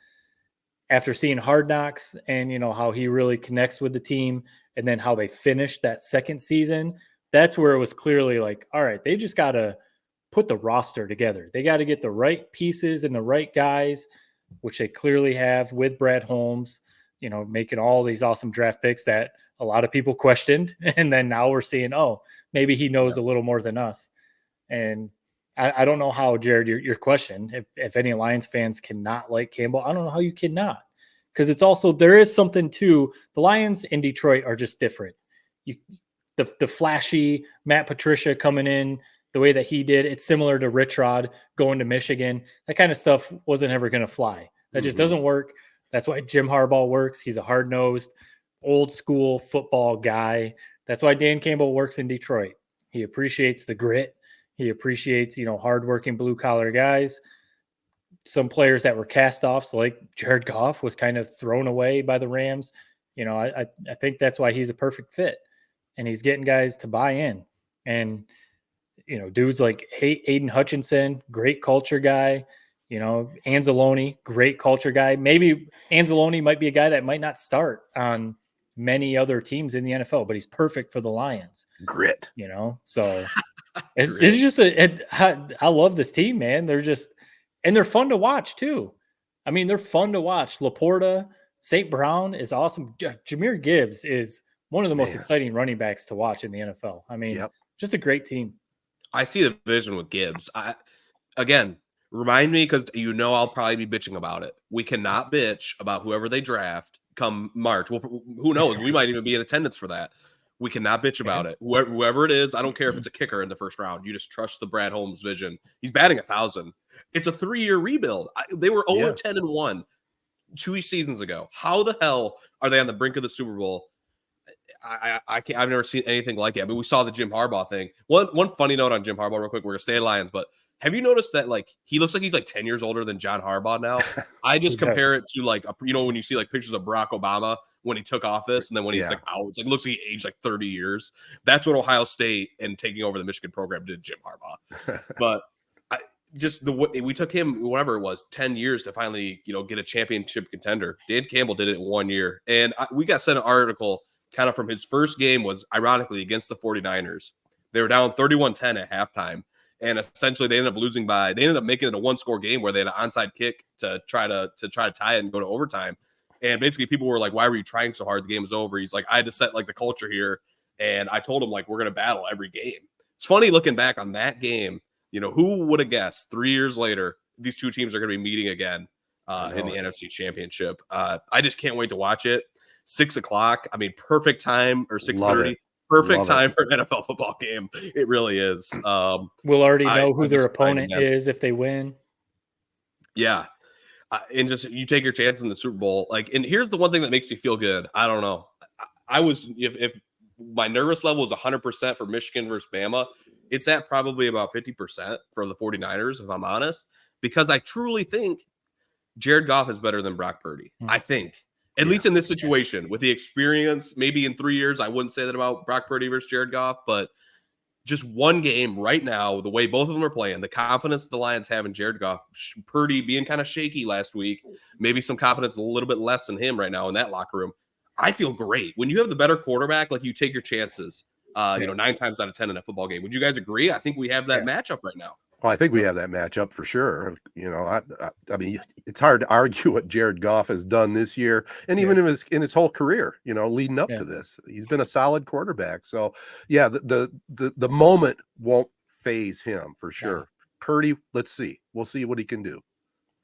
after seeing Hard Knocks and, how he really connects with the team and then how they finished that second season. That's where it was clearly like, all right, they just got to put the roster together. They got to get the right pieces and the right guys, which they clearly have with Brad Holmes, making all these awesome draft picks that a lot of people questioned. And then now we're seeing, maybe he knows a little more than us. And I don't know how, Jared, your question, if any Lions fans cannot like Campbell, I don't know how you cannot. Because it's also, there is something to the Lions in Detroit are just different. The flashy Matt Patricia coming in, the way that he did, it's similar to Rich Rod going to Michigan. That kind of stuff wasn't ever going to fly. That just doesn't work. That's why Jim Harbaugh works. He's a hard-nosed, old-school football guy. That's why Dan Campbell works in Detroit. He appreciates the grit. He appreciates, hardworking blue-collar guys. Some players that were cast-offs, like Jared Goff, was kind of thrown away by the Rams. I think that's why he's a perfect fit. And he's getting guys to buy in. And dudes like Aiden Hutchinson, great culture guy. Anzalone, great culture guy. Maybe Anzalone might be a guy that might not start on many other teams in the NFL, but he's perfect for the Lions. Grit. So it's just I love this team, man. They're fun to watch too. I mean, they're fun to watch. Laporta, St. Brown is awesome. Jahmyr Gibbs is one of the most exciting running backs to watch in the NFL. I mean, just a great team. I see the vision with Gibbs. Again, remind me, because I'll probably be bitching about it. We cannot bitch about whoever they draft come March. Well, who knows? We might even be in attendance for that. We cannot bitch about it. Whoever it is, I don't care if it's a kicker in the first round. You just trust the Brad Holmes vision. He's batting 1,000. It's a 3-year rebuild. They were 0-10-1 2 seasons ago. How the hell are they on the brink of the Super Bowl? I can't. I've never seen anything like it. I mean, we saw the Jim Harbaugh thing. One funny note on Jim Harbaugh, real quick. We're gonna stay at Lions, but have you noticed that like he looks like he's like 10 years older than John Harbaugh now? I just compare it to like when you see like pictures of Barack Obama when he took office, and then when he's like out, it's like looks like he aged like 30 years. That's what Ohio State and taking over the Michigan program did Jim Harbaugh. But just the way we took him, whatever it was, 10 years to finally get a championship contender. Dan Campbell did it in 1 year, and we got sent an article kind of from his first game was ironically against the 49ers. They were down 31-10 at halftime. And essentially they ended up making it a 1-score game where they had an onside kick to try to tie it and go to overtime. And basically people were like, why were you trying so hard? The game was over. He's like, I had to set like the culture here. And I told him like, we're going to battle every game. It's funny looking back on that game, who would have guessed 3 years later, these two teams are going to be meeting again in the NFC Championship. I just can't wait to watch it. 6:00. I mean, perfect time, or 6:30. Perfect time for an NFL football game. It really is. We'll already know who their opponent is if they win. Yeah. And just you take your chance in the Super Bowl. And here's the one thing that makes me feel good. I don't know. If my nervous level is 100% for Michigan versus Bama, it's at probably about 50% for the 49ers, if I'm honest, because I truly think Jared Goff is better than Brock Purdy. I think. At least in this situation, with the experience, maybe in 3 years, I wouldn't say that about Brock Purdy versus Jared Goff, but just one game right now, the way both of them are playing, the confidence the Lions have in Jared Goff, Purdy being kind of shaky last week, maybe some confidence a little bit less in him right now in that locker room. I feel great. When you have the better quarterback, like you take your chances, 9 times out of 10 in a football game. Would you guys agree? I think we have that matchup right now. Well, I think we have that matchup for sure. I mean, it's hard to argue what Jared Goff has done this year, and even in his whole career, leading up to this, he's been a solid quarterback. So, yeah, the moment won't phase him for sure. Yeah. Purdy, let's see. We'll see what he can do.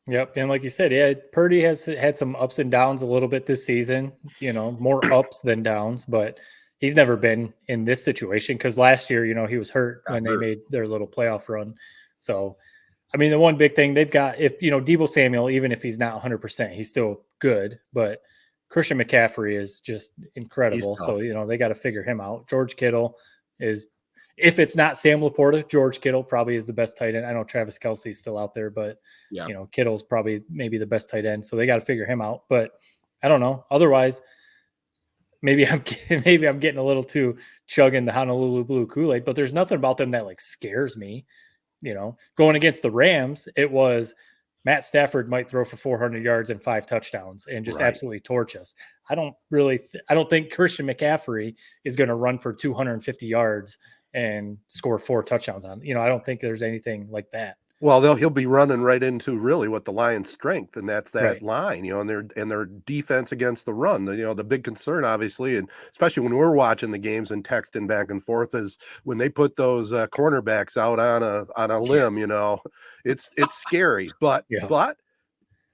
Yep, and like you said, Purdy has had some ups and downs a little bit this season. More ups than downs, but he's never been in this situation because last year, he was hurt when they made their little playoff run. So, I mean, the one big thing they've got, if Deebo Samuel, even if he's not 100%, he's still good. But Christian McCaffrey is just incredible. So, they got to figure him out. George Kittle is, if it's not Sam Laporta, George Kittle probably is the best tight end. I know Travis Kelce's still out there, but Kittle's probably maybe the best tight end. So they got to figure him out. But I don't know. Otherwise, maybe I'm getting a little too chugging the Honolulu Blue Kool-Aid. But there's nothing about them that like scares me. Going against the Rams, it was Matt Stafford might throw for 400 yards and 5 touchdowns and just absolutely torch us. I don't think Christian McCaffrey is going to run for 250 yards and score 4 touchdowns on. I don't think there's anything like that. Well, he'll be running right into really what the Lions' strength, and that's that line, and their defense against the run. The big concern, obviously, and especially when we're watching the games and texting back and forth, is when they put those cornerbacks out on a limb. It's scary, but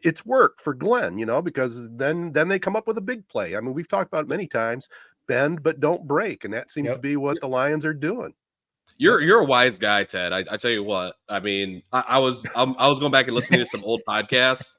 it's worked for Glenn, because then they come up with a big play. I mean, we've talked about it many times: bend but don't break, and that seems to be what the Lions are doing. You're a wise guy, Ted. I tell you what. I mean, I was going back and listening to some old podcasts.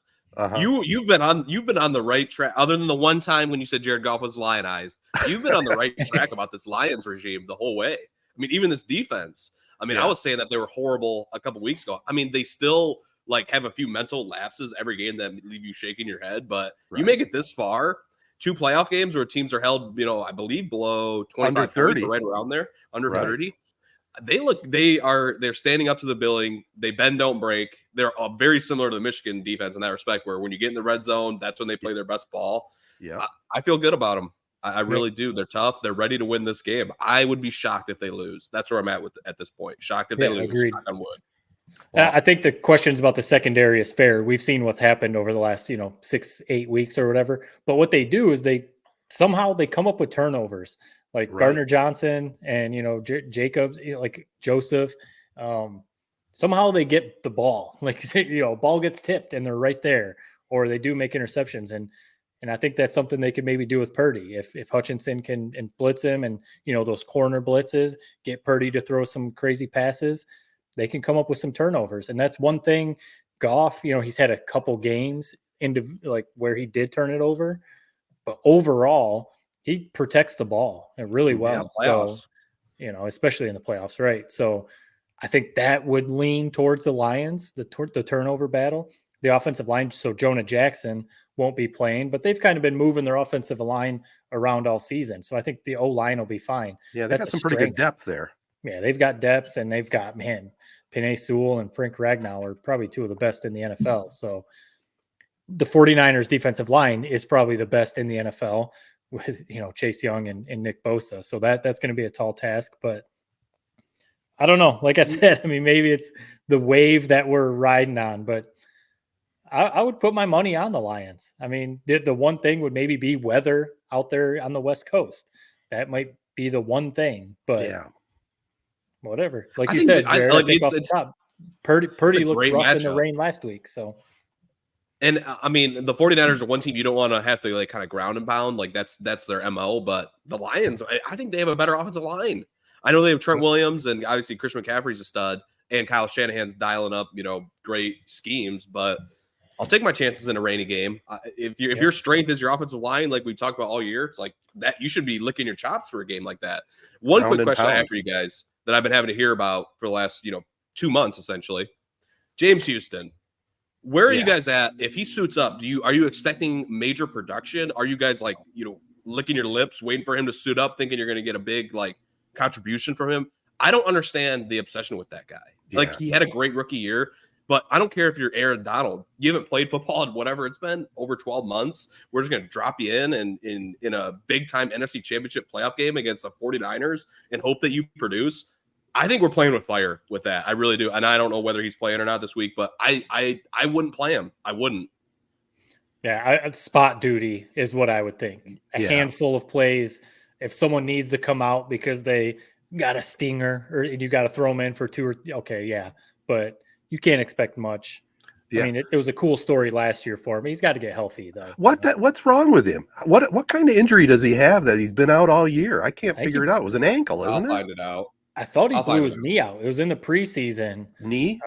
You've been on the right track. Other than the one time when you said Jared Goff was lionized, you've been on the right track about this Lions regime the whole way. I mean, even this defense. I mean, I was saying that they were horrible a couple weeks ago. I mean, they still like have a few mental lapses every game that leave you shaking your head. But you make it this far. 2 playoff games where teams are held, I believe below 25 points, or right around there, under 30. They're standing up to the billing. They bend, don't break. They're very similar to the Michigan defense in that respect, where when you get in the red zone, that's when they play their best ball. Yeah, I feel good about them. I really do. They're tough. They're ready to win this game. I would be shocked if they lose. That's where I'm at this point. Shocked if they lose. Agreed. Knock on wood. Well, I think the questions about the secondary is fair. We've seen what's happened over the last 6-8 weeks or whatever. But what they do is they somehow come up with turnovers. Like Gardner Johnson and, Jacobs, like Joseph, somehow they get the ball. Like, ball gets tipped and they're right there, or they do make interceptions. And And I think that's something they could maybe do with Purdy. If Hutchinson can and blitz him and, those corner blitzes, get Purdy to throw some crazy passes, they can come up with some turnovers. And that's one thing Goff, he's had a couple games into like where he did turn it over, but overall he protects the ball really well. Playoffs. So, especially in the playoffs. Right. So I think that would lean towards the Lions, the turnover battle, the offensive line. So Jonah Jackson won't be playing, but they've kind of been moving their offensive line around all season. So I think the O-line will be fine. Yeah, they've got some pretty good depth there. Yeah, they've got depth, and they've got, Penei Sewell and Frank Ragnow are probably two of the best in the NFL. So the 49ers defensive line is probably the best in the NFL with, Chase Young and Nick Bosa. So that's going to be a tall task, but I don't know. Like I said, maybe it's the wave that we're riding on, but I would put my money on the Lions. The one thing would maybe be weather out there on the West Coast. That might be the one thing, but whatever. Like you said, Jared, I think off the top, Purdy looked rough in the rain last week. So, and the 49ers are one team you don't want to have to like kind of ground and pound. Like that's their MO. But the Lions, I think they have a better offensive line. I know they have Trent Williams and obviously Christian McCaffrey's a stud, and Kyle Shanahan's dialing up, great schemes. But I'll take my chances in a rainy game. If your strength is your offensive line, like we talked about all year, it's like that you should be licking your chops for a game like that. One quick question I have for you guys that I've been having to hear about for the last 2 months essentially. James Houston, where are you guys at? If he suits up, are you expecting major production? Are you guys like licking your lips, waiting for him to suit up, thinking you're going to get a big like contribution from him? I don't understand the obsession with that guy. Yeah. Like he had a great rookie year. But I don't care if you're Aaron Donald. You haven't played football in whatever it's been, over 12 months. We're just going to drop you in a big-time NFC Championship playoff game against the 49ers and hope that you produce. I think we're playing with fire with that. I really do. And I don't know whether he's playing or not this week, but I wouldn't play him. I wouldn't. Yeah, spot duty is what I would think. A handful of plays. If someone needs to come out because they got a stinger or you got to throw them in for two or – okay, yeah. But – you can't expect much. Yeah. It was a cool story last year for him. He's got to get healthy though. What's wrong with him? What kind of injury does he have that he's been out all year? I can't figure it out. It was an ankle, isn't it? I'll find it out. I thought he blew his knee out. It was in the preseason. Knee?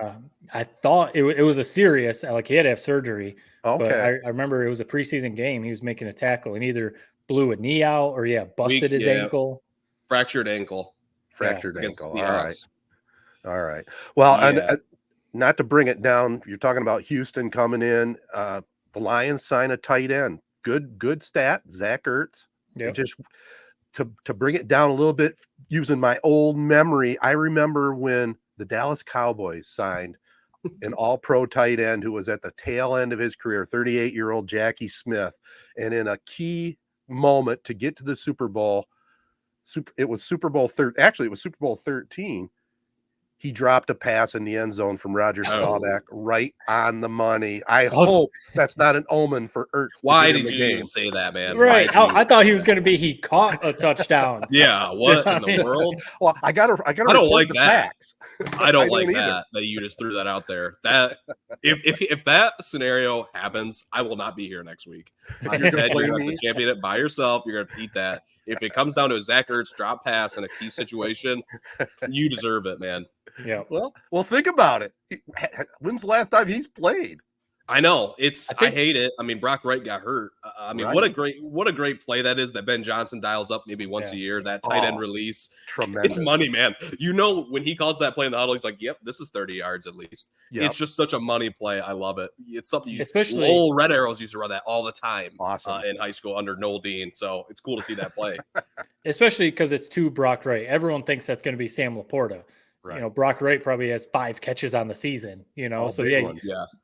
I thought it was a serious, like he had to have surgery. Okay. But I remember it was a preseason game. He was making a tackle and either blew a knee out or busted his ankle. Fractured ankle. All right. Well, not to bring it down, you're talking about Houston coming in. The Lions sign a tight end. Good stat, Zach Ertz. Yep. Just to bring it down a little bit, using my old memory, I remember when the Dallas Cowboys signed an all-pro tight end who was at the tail end of his career, 38-year-old Jackie Smith. And in a key moment to get to the Super Bowl, it was Super Bowl 13. He dropped a pass in the end zone from Roger Staubach right on the money. I hope that's not an omen for Ertz. Why did you even say that, man? Right. I thought he was going to be he caught a touchdown. Yeah. What in the world? Well, I got to. I don't like that. Facts. I don't like that you just threw that out there. That if that scenario happens, I will not be here next week. You're going to champion it by yourself. You're going to eat that. If it comes down to a Zach Ertz drop pass in a key situation, you deserve it, man. Yeah. Well, think about it. When's the last time he's played? I know I hate it. Brock Wright got hurt. Right. what a great play that is that Ben Johnson dials up maybe once a year. That tight end release, tremendous. It's money, man. When he calls that play in the huddle, he's like, "Yep, this is 30 yards at least." Yep. It's just such a money play. I love it. It's something. Especially old Red Arrows used to run that all the time. Awesome. In high school under Noel Dean, so it's cool to see that play. Especially because it's to Brock Wright. Everyone thinks that's going to be Sam Laporta. Right. Brock Wright probably has 5 catches on the season, so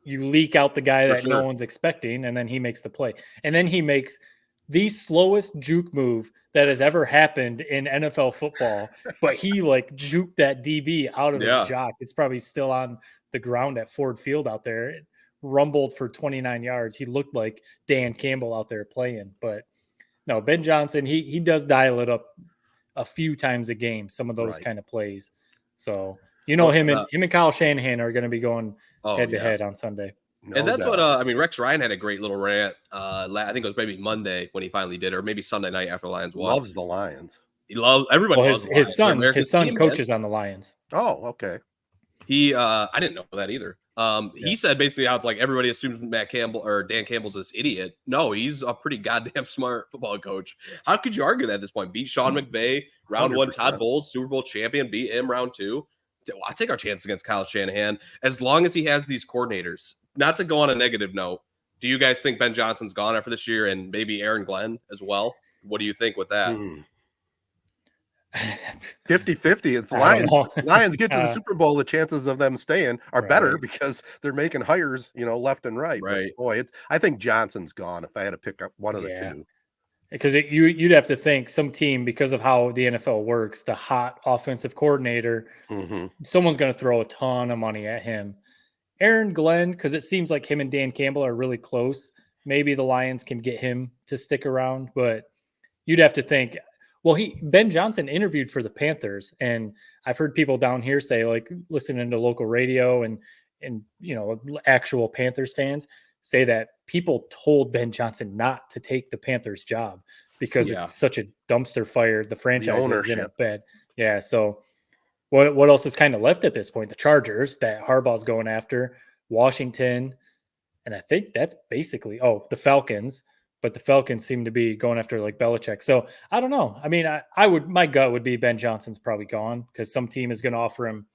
you leak out the guy that no one's expecting, and then he makes the play. And then he makes the slowest juke move that has ever happened in NFL football, but he juked that DB out of his jock. It's probably still on the ground at Ford Field out there. It rumbled for 29 yards. He looked like Dan Campbell out there playing, but no, Ben Johnson, he does dial it up a few times a game, some of those kind of plays. So, him and Kyle Shanahan are going to be going head to head on Sunday. No And that's doubt. what I mean. Rex Ryan had a great little rant. I think it was maybe Monday when he finally did, or maybe Sunday night after Lions won. Loves the Lions. Everybody Well, loves the Lions. his They're son America's team, man. coaches on the Lions. Oh, okay. He I didn't know that either. Yeah. He said basically how it's like everybody assumes Matt Campbell or Dan Campbell's this idiot. No, he's a pretty goddamn smart football coach. How could you argue that at this point? Beat Sean McVay, round 1, 100%. Todd Bowles, Super Bowl champion, beat him round 2. I take our chance against Kyle Shanahan as long as he has these coordinators. Not to go on a negative note, do you guys think Ben Johnson's gone after this year and maybe Aaron Glenn as well? What do you think with that? 50-50. It's Lions get to the Super Bowl, the chances of them staying are better because they're making hires, left and right. Right. But boy, I think Johnson's gone if I had to pick up one of the two. Because you'd have to think some team, because of how the NFL works, the hot offensive coordinator, someone's going to throw a ton of money at him. Aaron Glenn, because it seems like him and Dan Campbell are really close. Maybe the Lions can get him to stick around, but you'd have to think. Well, Ben Johnson interviewed for the Panthers, and I've heard people down here say, like, listening to local radio and actual Panthers fans say that people told Ben Johnson not to take the Panthers job because it's such a dumpster fire. The franchise is in a bad. Yeah. So what else is kind of left at this point? The Chargers that Harbaugh's going after, Washington, and I think that's basically the Falcons. But the Falcons seem to be going after like Belichick. So I don't know. I mean, my gut would be Ben Johnson's probably gone because some team is going to offer him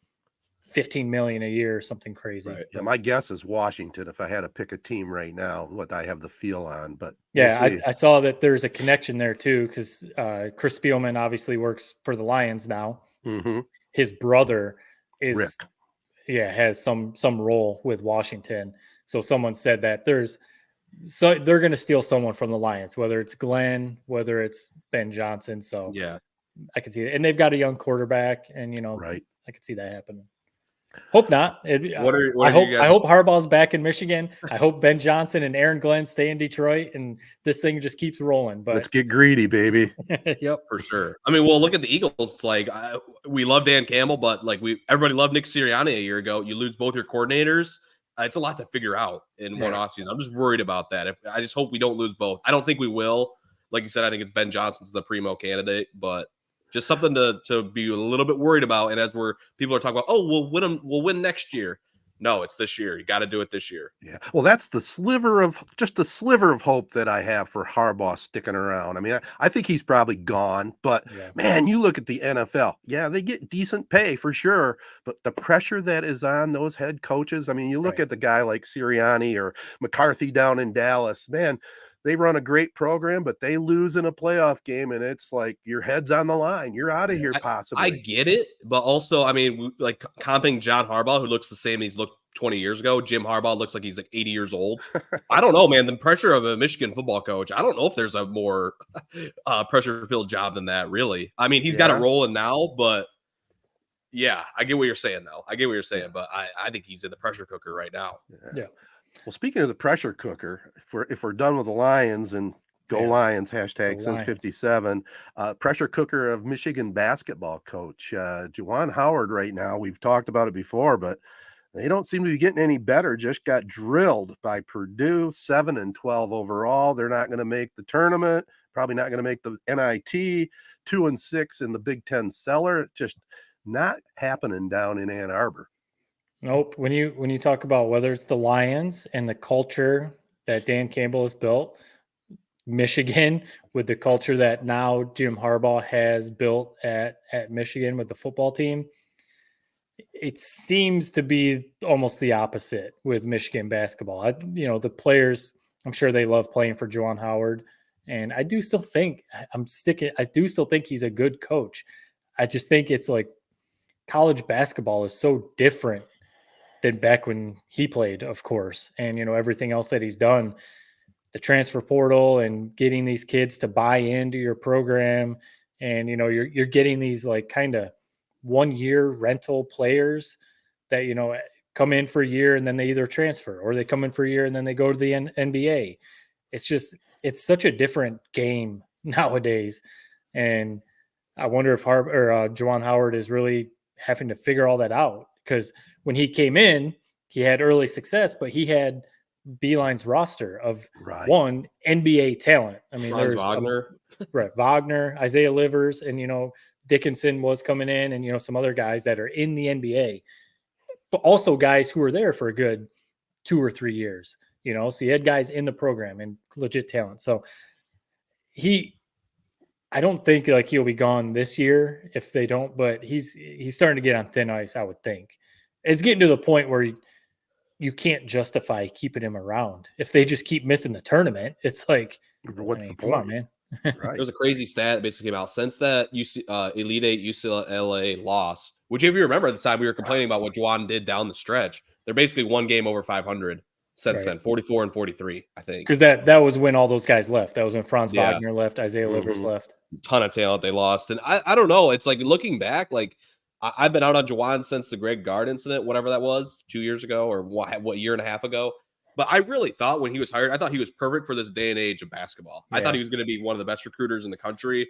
$15 million a year or something crazy. Right. Yeah, my guess is Washington. If I had to pick a team right now, what I have the feel on, but I saw that there's a connection there too because Chris Spielman obviously works for the Lions now. His brother is Rick. Has some role with Washington. So someone said that so they're going to steal someone from the Lions, whether it's Glenn, whether it's Ben Johnson. So I can see it. And they've got a young quarterback and, I could see that happening. Hope not. I hope Harbaugh's back in Michigan. I hope Ben Johnson and Aaron Glenn stay in Detroit and this thing just keeps rolling. But let's get greedy, baby. Yep. For sure. I mean, well, look at the Eagles. It's like we love Dan Campbell, but like everybody loved Nick Sirianni a year ago. You lose both your coordinators. It's a lot to figure out in one offseason. I'm just worried about that. I just hope we don't lose both. I don't think we will. Like you said, I think it's Ben Johnson's the primo candidate, but just something to be a little bit worried about. And as people are talking about, we'll win next year. No, it's this year. You got to do it this year. Yeah. Well, that's the sliver of hope that I have for Harbaugh sticking around. I mean, I think he's probably gone, but man, you look at the NFL. Yeah, they get decent pay for sure, but the pressure that is on those head coaches. I mean, you look at the guy like Sirianni or McCarthy down in Dallas, man, they run a great program, but they lose in a playoff game, and it's like your head's on the line. You're out of here, possibly. I get it, but also, I mean, like comping John Harbaugh, who looks the same he's looked 20 years ago. Jim Harbaugh looks like he's like 80 years old. I don't know, man. The pressure of a Michigan football coach, I don't know if there's a more pressure-filled job than that, really. I mean, he's got a role in now, but yeah, I get what you're saying, though. But I think he's in the pressure cooker right now. Yeah. Well, speaking of the pressure cooker, if we're done with the Lions and go Lions, hashtag since 57, pressure cooker of Michigan basketball coach, Juwan Howard right now. We've talked about it before, but they don't seem to be getting any better. Just got drilled by Purdue, 7-12 overall. They're not going to make the tournament, probably not going to make the NIT, 2-6 in the Big Ten cellar. Just not happening down in Ann Arbor. Nope. When you talk about whether it's the Lions and the culture that Dan Campbell has built, Michigan with the culture that now Jim Harbaugh has built at Michigan with the football team, it seems to be almost the opposite with Michigan basketball. The players, I'm sure they love playing for Juwan Howard, and I do still think he's a good coach. I just think it's like college basketball is so different than back when he played, of course. And, everything else that he's done, the transfer portal and getting these kids to buy into your program. And, you're getting these like kind of 1-year rental players that, come in for a year and then they either transfer or they come in for a year and then they go to the NBA. It's such a different game nowadays. And I wonder if Juwan Howard is really having to figure all that out. Because when he came in, he had early success, but he had Beeline's roster of Right. one NBA talent. I mean, Franz there's Wagner. Right, Wagner, Isaiah Livers, and Dickinson was coming in, and some other guys that are in the NBA, but also guys who were there for a good 2 or 3 years. So you had guys in the program and legit talent. So I don't think like he'll be gone this year if they don't, but he's starting to get on thin ice. I would think it's getting to the point where you can't justify keeping him around if they just keep missing the tournament. It's like, What's the come point? on, man. Right. There's a crazy stat that basically came out since that Elite Eight UCLA loss, which if you remember at the time we were complaining about what Juwan did down the stretch. They're basically one game over 500 since then, 44 and 43, I think. Because that was when all those guys left. That was when Franz Wagner left, Isaiah Livers left. Ton of talent they lost. And I don't know. It's like looking back, like I've been out on Juwan since the Greg Gard incident, whatever that was, 2 years ago or what year and a half ago. But I really thought when he was hired, I thought he was perfect for this day and age of basketball. Yeah. I thought he was going to be one of the best recruiters in the country.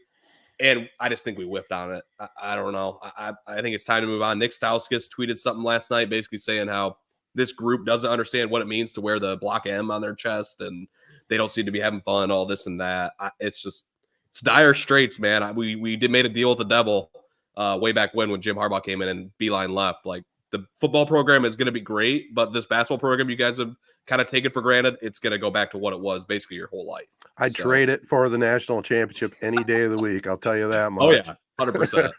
And I just think we whiffed on it. I don't know. I think it's time to move on. Nick Stauskas tweeted something last night basically saying how this group doesn't understand what it means to wear the block M on their chest and they don't seem to be having fun, all this and that. It's dire straits, man. We made a deal with the devil way back when Jim Harbaugh came in and Beeline left. Like, the football program is going to be great, but this basketball program you guys have kind of taken for granted, it's going to go back to what it was basically your whole life. I'd trade it for the national championship any day of the week. I'll tell you that much. Oh, yeah, 100%.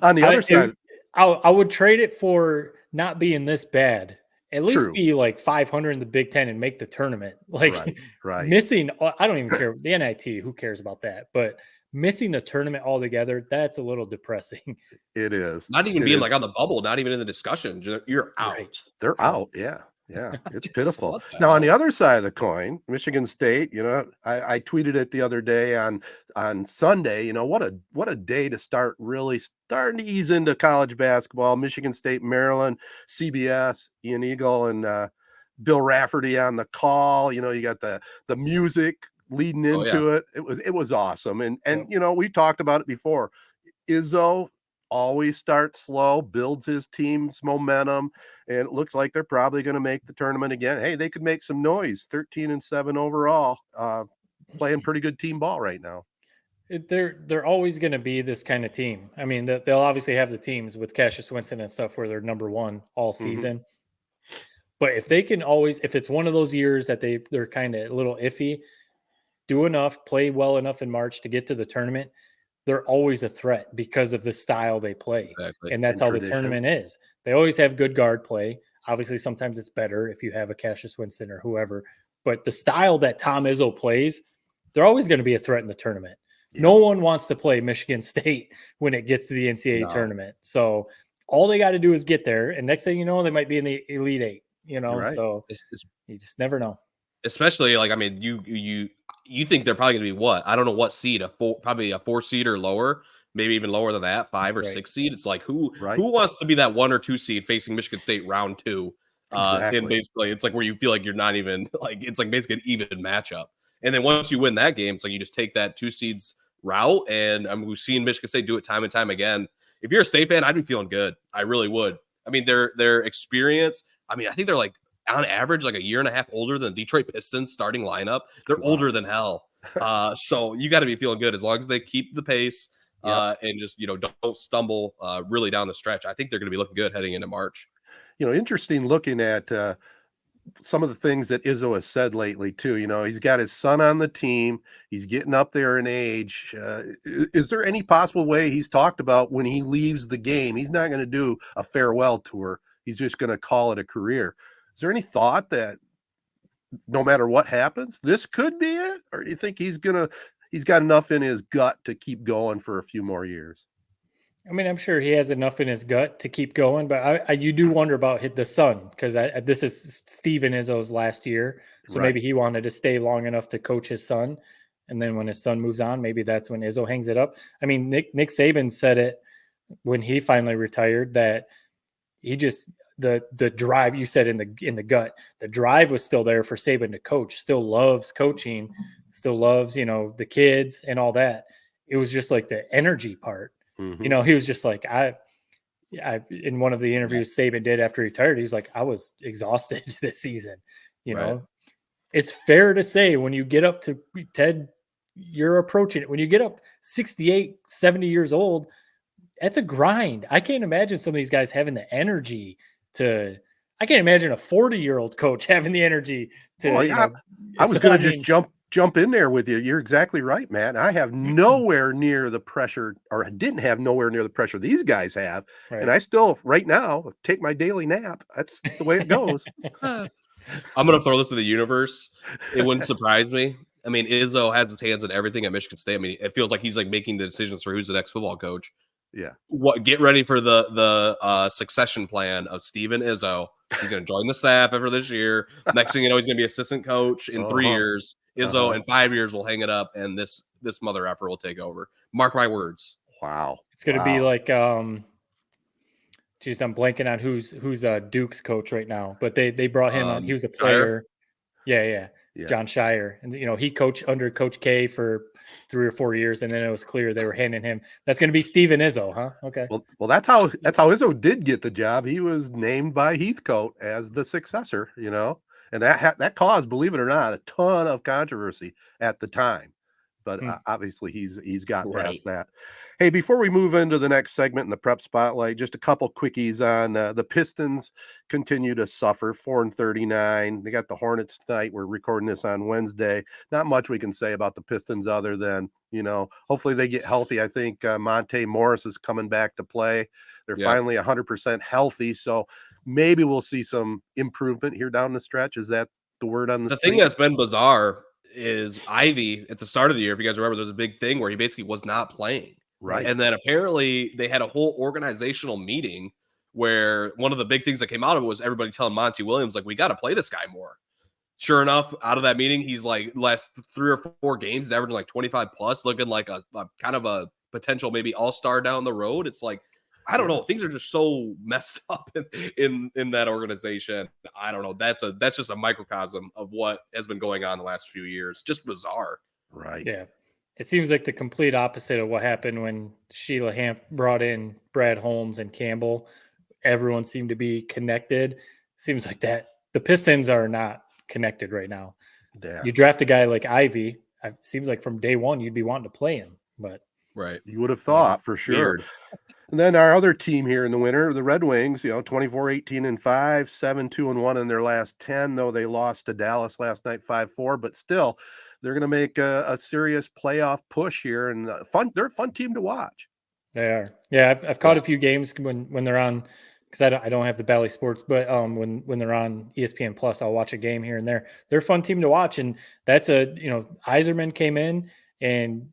On the other side, I would trade it for not being this bad. At least be like 500 in the Big Ten and make the tournament. Like, right. Missing, I don't even care. The NIT, who cares about that? But missing the tournament altogether, that's a little depressing. It is. Not even being like on the bubble, not even in the discussion. You're out. Right. They're out. Yeah. Yeah. It's pitiful. Now, on the other side of the coin, Michigan State, I tweeted it the other day on Sunday, what a day to start really starting to ease into college basketball. Michigan State, Maryland, CBS, Ian Eagle, and Bill Rafferty on the call. You got the music leading into it. It was awesome. And we talked about it before. Izzo always starts slow, builds his team's momentum, and it looks like they're probably going to make the tournament again. Hey, they could make some noise. 13-7 overall, playing pretty good team ball right now. They're always going to be this kind of team. I mean, they'll obviously have the teams with Cassius Winston and stuff where they're number one all season. But if they can if it's one of those years that they're kind of a little iffy, do enough, play well enough in March to get to the tournament, they're always a threat because of the style they play. Exactly. And that's how the tournament is. They always have good guard play. Obviously, sometimes it's better if you have a Cassius Winston or whoever. But the style that Tom Izzo plays, they're always going to be a threat in the tournament. Yeah. No one wants to play Michigan State when it gets to the NCAA tournament. So all they got to do is get there. And next thing you know, they might be in the Elite Eight. Right. So you just never know. Especially, like, I mean, you think they're probably going to be what? I don't know what seed, probably a 4 seed or lower, maybe even lower than that, 5 or 6 seed. It's like who wants to be that 1 or 2 seed facing Michigan State round 2? Exactly. And basically, it's like where you feel like you're not even like it's like basically an even matchup. And then once you win that game, it's like you just take that 2 seeds route. And we've seen Michigan State do it time and time again. If you're a State fan, I'd be feeling good. I really would. I mean, their experience. I mean, I think they're like on average like a year and a half older than Detroit Pistons starting lineup. They're older than hell. So you got to be feeling good as long as they keep the pace and just, don't stumble really down the stretch. I think they're going to be looking good heading into March. Interesting looking at some of the things that Izzo has said lately too. He's got his son on the team. He's getting up there in age. Is there any possible way he's talked about when he leaves the game, he's not going to do a farewell tour. He's just going to call it a career. Is there any thought that no matter what happens, this could be it? Or do you think he's got enough in his gut to keep going for a few more years? I mean, I'm sure he has enough in his gut to keep going, but you do wonder about the son, because this is Steven Izzo's last year. So maybe he wanted to stay long enough to coach his son. And then when his son moves on, maybe that's when Izzo hangs it up. I mean, Nick Saban said it when he finally retired, that he just, the drive, you said in the gut, the drive was still there for Saban to coach, still loves coaching, still loves, the kids and all that. It was just like the energy part. Mm-hmm. He was just like, I in one of the interviews Saban did after he retired, he was like, I was exhausted this season. You Right. know, it's fair to say when you get up to Ted, you're approaching it. When you get up 68, 70 years old, that's a grind. I can't imagine some of these guys having the energy to. I can't imagine a 40-year-old coach having the energy to. Oh, You yeah. know, I was so, going I to just mean, jump in there with you. You're exactly right, Matt. I have nowhere near the pressure, or I didn't have nowhere near the pressure these guys have. And right. I still, right now, take my daily nap. That's the way it goes. I'm gonna throw this to the universe. It wouldn't surprise me. I mean, Izzo has his hands in everything at Michigan State. I mean, it feels like he's like making the decisions for who's the next football coach. Yeah. What? Get ready for the succession plan of Steven Izzo. He's going to join the staff after this year. Next thing you know, he's going to be assistant coach in 3 years. Izzo in 5 years will hang it up, and this mother effer will take over. Mark my words. Wow. It's going to be like, geez, I'm blanking on who's Duke's coach right now, but they brought him on. He was a player. Shire? Yeah. John Shire. And, you know, he coached under Coach K for 3 or 4 years, and then it was clear they were handing him. That's going to be Steven Izzo, huh? Okay. Well, that's how Izzo did get the job. He was named by Heathcote as the successor, you know, and that caused, believe it or not, a ton of controversy at the time. But obviously he's got past that. Hey, before we move into the next segment in the prep spotlight, just a couple quickies on the Pistons continue to suffer 4-39. They got the Hornets tonight. We're recording this on Wednesday. Not much we can say about the Pistons other than, you know, hopefully they get healthy. I think Monte Morris is coming back to play. They're finally 100% healthy. So maybe we'll see some improvement here down the stretch. Is that the word on the street? Thing that's been bizarre is Ivy at the start of the year. If you guys remember, there was a big thing where he basically was not playing. Right. And then apparently they had a whole organizational meeting where one of the big things that came out of it was everybody telling Monty Williams, like, we got to play this guy more. Sure enough, out of that meeting, he's like last 3 or 4 games, he's averaging like 25 plus, looking like a kind of a potential maybe all-star down the road. It's like, I don't know. Things are just so messed up in that organization. I don't know. That's just a microcosm of what has been going on the last few years. Just bizarre. Right. Yeah. It seems like the complete opposite of what happened when Sheila Hamp brought in Brad Holmes and Campbell. Everyone seemed to be connected. Seems like that the Pistons are not connected right now. Yeah. You draft a guy like Ivy, it seems like from day one you'd be wanting to play him, but right. You would have thought for sure. Weird. And then our other team here in the winter, the Red Wings, you know, 24-18-5, 7-2-1 in their last 10, though they lost to Dallas last night 5-4, but still they're going to make a serious playoff push here, and they're a fun team to watch. They are. Yeah, I've caught a few games when they're on, because I don't have the Bally Sports, but when they're on ESPN Plus, I'll watch a game here and there. They're a fun team to watch, and that's Yzerman came in, and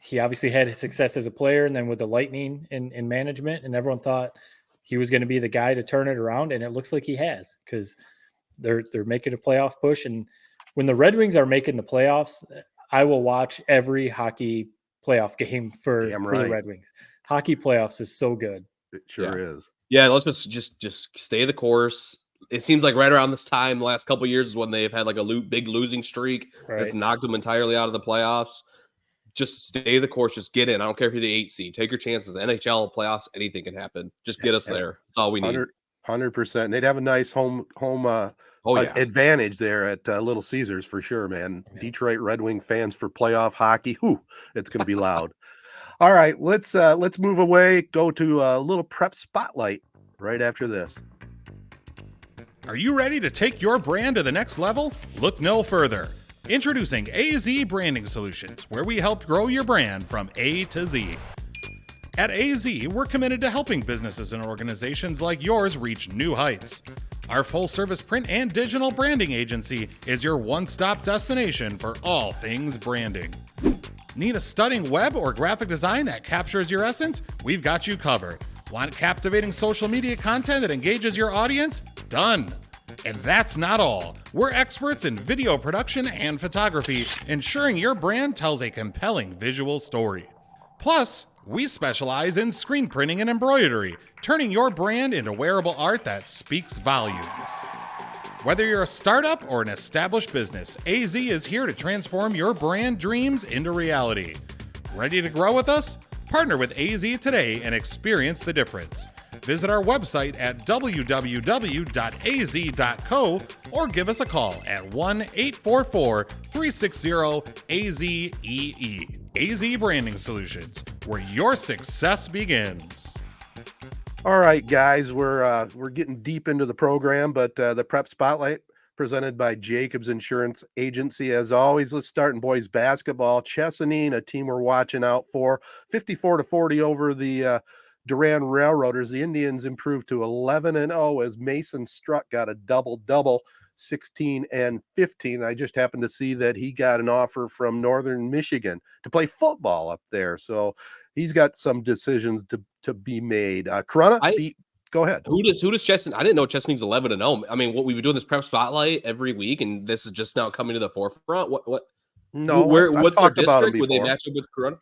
he obviously had his success as a player, and then with the Lightning in management, and everyone thought he was going to be the guy to turn it around, and it looks like he has, because they're making a playoff push. And when the Red Wings are making the playoffs, I will watch every hockey playoff game for the Red Wings. Hockey playoffs is so good. It sure is. Yeah, let's just stay the course. It seems like right around this time, the last couple of years, is when they've had like a big losing streak that's knocked them entirely out of the playoffs. Just stay the course. Just get in. I don't care if you're the 8 seed. Take your chances. NHL playoffs, anything can happen. Just get us there. That's all we need. 100%. They'd have a nice home advantage there at Little Caesars for sure, man. Yeah. Detroit Red Wing fans for playoff hockey. It's going to be loud. All right, let's move away. Go to a little prep spotlight right after this. Are you ready to take your brand to the next level? Look no further. Introducing AZee Branding Solutions, where we help grow your brand from A to Z. At AZee, we're committed to helping businesses and organizations like yours reach new heights. Our full-service print and digital branding agency is your one-stop destination for all things branding. Need a stunning web or graphic design that captures your essence? We've got you covered. Want captivating social media content that engages your audience? Done. And that's not all. We're experts in video production and photography, ensuring your brand tells a compelling visual story. Plus, we specialize in screen printing and embroidery, turning your brand into wearable art that speaks volumes. Whether you're a startup or an established business, AZee is here to transform your brand dreams into reality. Ready to grow with us? Partner with AZee today and experience the difference. Visit our website at www.az.co or give us a call at 1-844-360-AZEE. AZee Branding Solutions, where your success begins. All right, guys, we're getting deep into the program, but the Prep Spotlight presented by Jacobs Insurance Agency. As always, let's start in boys basketball. Chesaning, a team we're watching out for, 54-40 over the Durand Railroaders. The Indians improved to 11-0 as Mason Struck got a double-double, 16 and 15. I just happened to see that he got an offer from Northern Michigan to play football up there. So he's got some decisions to be made. Corona, go ahead. Who does Chesaning? I didn't know Chesaning's 11-0. I mean, what we've been doing this Prep Spotlight every week, and this is just now coming to the forefront. What? No, what's their district? Would they match up with Corona?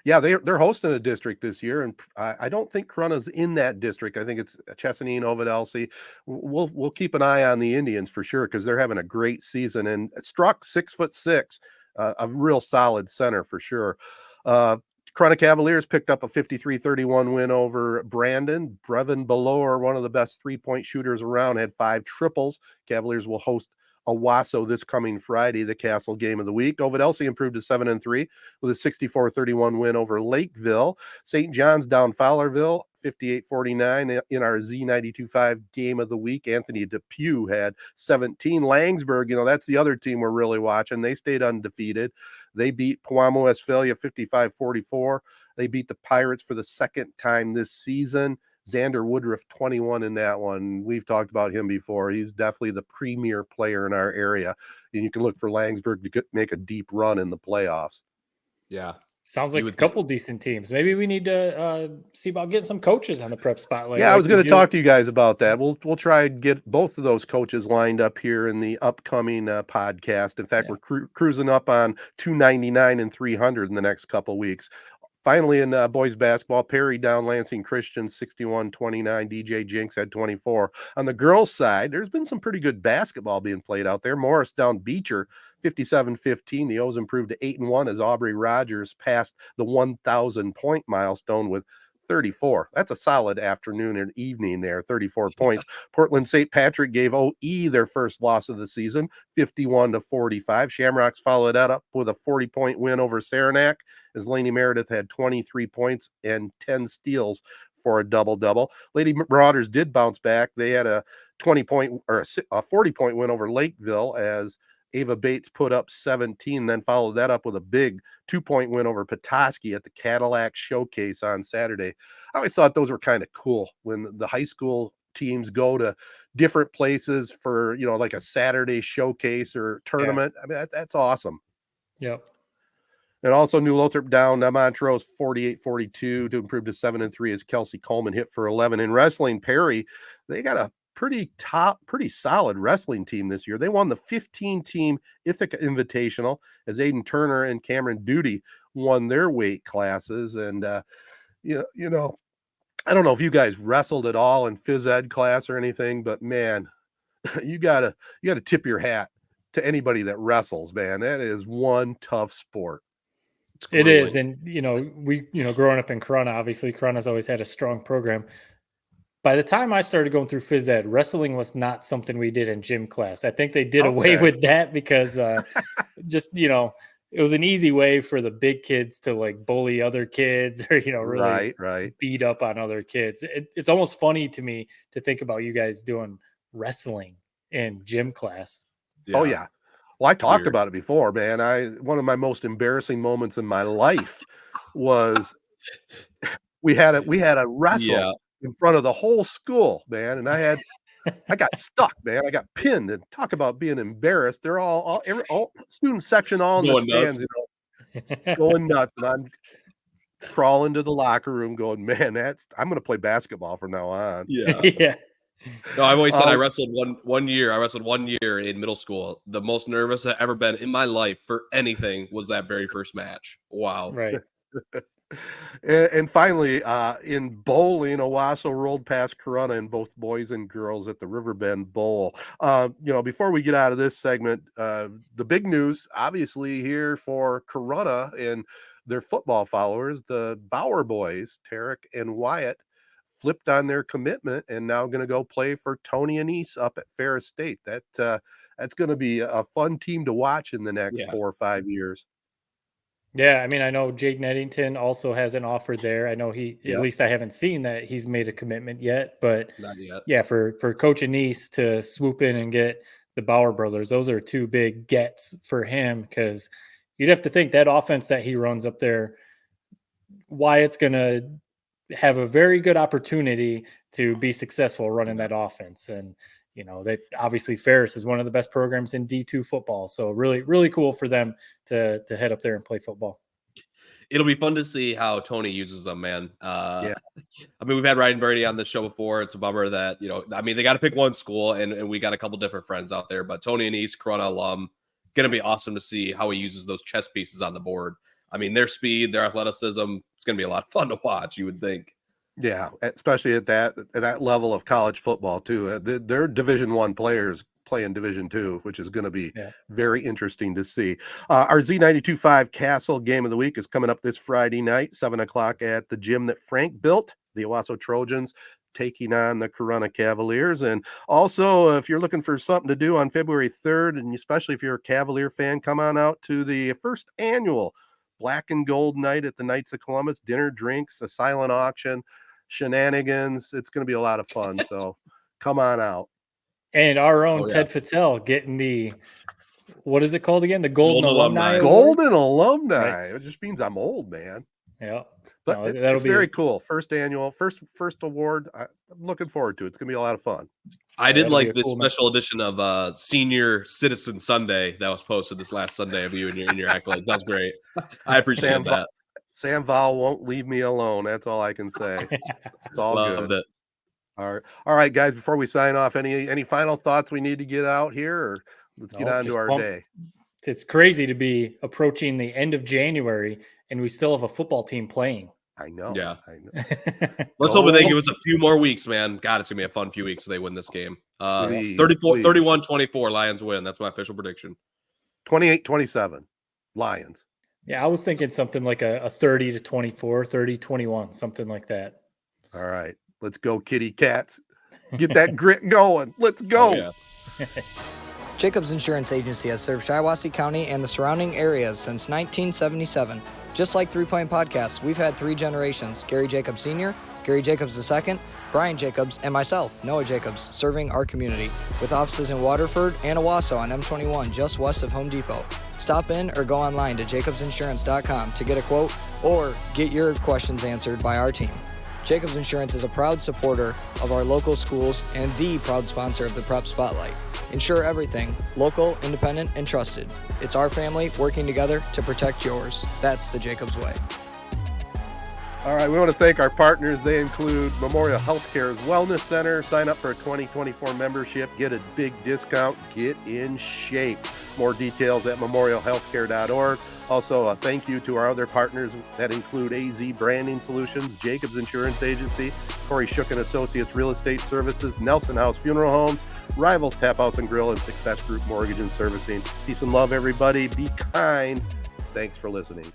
Yeah, they're hosting a district this year, and I don't think Corona's in that district. I think it's Chesaning, Ovid, Elsie. We'll keep an eye on the Indians for sure because they're having a great season. And Struck 6'6", a real solid center for sure. Corona Cavaliers picked up a 53-31 win over Brandon. Brevin Belor, one of the best three-point shooters around, had 5 triples. Cavaliers will host Owasso this coming Friday, the Castle game of the week. Ovid Elsie improved to 7-3 with a 64-31 win over Lakeville. St. John's down Fowlerville 58-49 in our Z92.5 game of the week. Anthony Depew had 17. Langsburg, that's the other team we're really watching. They stayed undefeated. They beat Pewamo Westphalia 55-44. They beat the Pirates for the second time this season. Xander Woodruff, 21 in that one. We've talked about him before. He's definitely the premier player in our area. And you can look for Langsburg to make a deep run in the playoffs. Yeah. Sounds like a couple decent teams. Maybe we need to see about getting some coaches on the Prep Spotlight. Yeah, I was going to talk to you guys about that. We'll try and get both of those coaches lined up here in the upcoming podcast. In fact, we're cruising up on 299 and 300 in the next couple weeks. Finally, in boys basketball, Perry down Lansing Christian 61-29. DJ Jinx had 24. On the girls' side, there's been some pretty good basketball being played out there. Morris down Beecher 57-15. The O's improved to 8-1 as Aubrey Rogers passed the 1,000-point milestone with 34. That's a solid afternoon and evening there, 34 points. Portland St. Patrick gave OE their first loss of the season, 51-45. Shamrocks followed that up with a 40-point win over Saranac as Laney Meredith had 23 points and 10 steals for a double-double. Lady Marauders did bounce back. They had a 20-point or a 40-point win over Lakeville as Ava Bates put up 17, then followed that up with a big 2-point win over Petoskey at the Cadillac Showcase on Saturday. I always thought those were kind of cool when the high school teams go to different places for, like a Saturday showcase or tournament. Yeah. I mean, that's awesome. Yep. And also New Lothrop down Montrose 48-42 to improve to 7-3 as Kelsey Coleman hit for 11. In wrestling, Perry, they got a pretty solid wrestling team this year. They won the 15-team Ithaca Invitational as Aiden Turner and Cameron Duty won their weight classes. And I don't know if you guys wrestled at all in phys ed class or anything, but man, you gotta tip your hat to anybody that wrestles, man. That is one tough sport. It is. And we growing up in Corona, obviously Corona's always had a strong program. By the time I started going through phys ed, wrestling was not something we did in gym class. I think they did away with that because just, it was an easy way for the big kids to like bully other kids or, really beat up on other kids. It's almost funny to me to think about you guys doing wrestling in gym class. Yeah. Oh, yeah. Well, I talked about it before, man. One of my most embarrassing moments in my life was we had a wrestle in front of the whole school, man. And I got stuck, man. I got pinned. And talk about being embarrassed. They're all student section, all in the stands, going nuts. And I'm crawling to the locker room going, man, I'm going to play basketball from now on. Yeah. Yeah. No, I've always said I wrestled one year. I wrestled 1 year in middle school. The most nervous I've ever been in my life for anything was that very first match. Wow. Right. And finally, in bowling, Owasso rolled past Corona in both boys and girls at the Riverbend Bowl. Before we get out of this segment, the big news, obviously, here for Corona and their football followers, the Bauer boys, Tarek and Wyatt, flipped on their commitment and now going to go play for Tony Annese up at Ferris State. That's going to be a fun team to watch in the next 4 or 5 years. Yeah, I mean, I know Jake Neddington also has an offer there. I know at least I haven't seen that he's made a commitment yet, but Not yet. yeah, for Coach Annese to swoop in and get the Bauer brothers, those are two big gets for him, because you'd have to think that offense that he runs up there, Wyatt's going to have a very good opportunity to be successful running that offense. And, that obviously Ferris is one of the best programs in D2 football. So really, really cool for them to head up there and play football. It'll be fun to see how Tony uses them, man. I mean, we've had Ryan Brady on the show before. It's a bummer that, they got to pick one school, and we got a couple different friends out there, but Tony Annese, Corona alum, going to be awesome to see how he uses those chess pieces on the board. I mean, their speed, their athleticism, it's going to be a lot of fun to watch, you would think. Yeah, especially at that level of college football too. They're Division I players playing Division II, which is going to be very interesting to see. Our Z92.5 Castle game of the week is coming up this Friday night, 7:00 at the gym that Frank built. The Owasso Trojans taking on the Corunna Cavaliers. And also, if you're looking for something to do on February 3rd, and especially if you're a Cavalier fan, come on out to the first annual Black and Gold night at the Knights of Columbus. Dinner, drinks, a silent auction, shenanigans. It's going to be a lot of fun. So come on out. And our own Ted Fattel getting what is it called again? The Golden Alumni. Golden Alumni. Right. It just means I'm old, man. Yeah. But it's very cool. First annual, first award. I'm looking forward to it. It's going to be a lot of fun. I did like this special edition of Senior Citizen Sunday that was posted this last Sunday of you and your accolades. That's great. I appreciate that. Sam Val won't leave me alone. That's all I can say. It's all Loved good. It. All right, guys. Before we sign off, any final thoughts we need to get out here, or let's get on to our day? It's crazy to be approaching the end of January and we still have a football team playing. I know. Yeah. I know. Let's hope they give us a few more weeks, man. God, it's going to be a fun few weeks if they win this game. 31-24, Lions win. That's my official prediction. 28-27, Lions. Yeah, I was thinking something like a 30-24, 30-21, something like that. All right. Let's go, kitty cats. Get that grit going. Let's go. Oh, yeah. Jacobs Insurance Agency has served Shiawassee County and the surrounding areas since 1977. Just like 3 Point Podcast, we've had 3 generations: Gary Jacobs Sr., Gary Jacobs II, Brian Jacobs, and myself, Noah Jacobs, serving our community with offices in Waterford and Owasso on M21, just west of Home Depot. Stop in or go online to jacobsinsurance.com to get a quote or get your questions answered by our team. Jacobs Insurance is a proud supporter of our local schools and the proud sponsor of the Prep Spotlight. Insure everything, local, independent, and trusted. It's our family working together to protect yours. That's the Jacobs way. All right, we want to thank our partners. They include Memorial Healthcare's Wellness Center. Sign up for a 2024 membership. Get a big discount. Get in shape. More details at memorialhealthcare.org. Also, a thank you to our other partners that include AZee Branding Solutions, Jacobs Insurance Agency, Kori Shook & Associates Real Estate Services, Nelson House Funeral Homes, Rivals Taphouse and Grille, and Success Group Mortgage and Servicing. Peace and love, everybody. Be kind. Thanks for listening.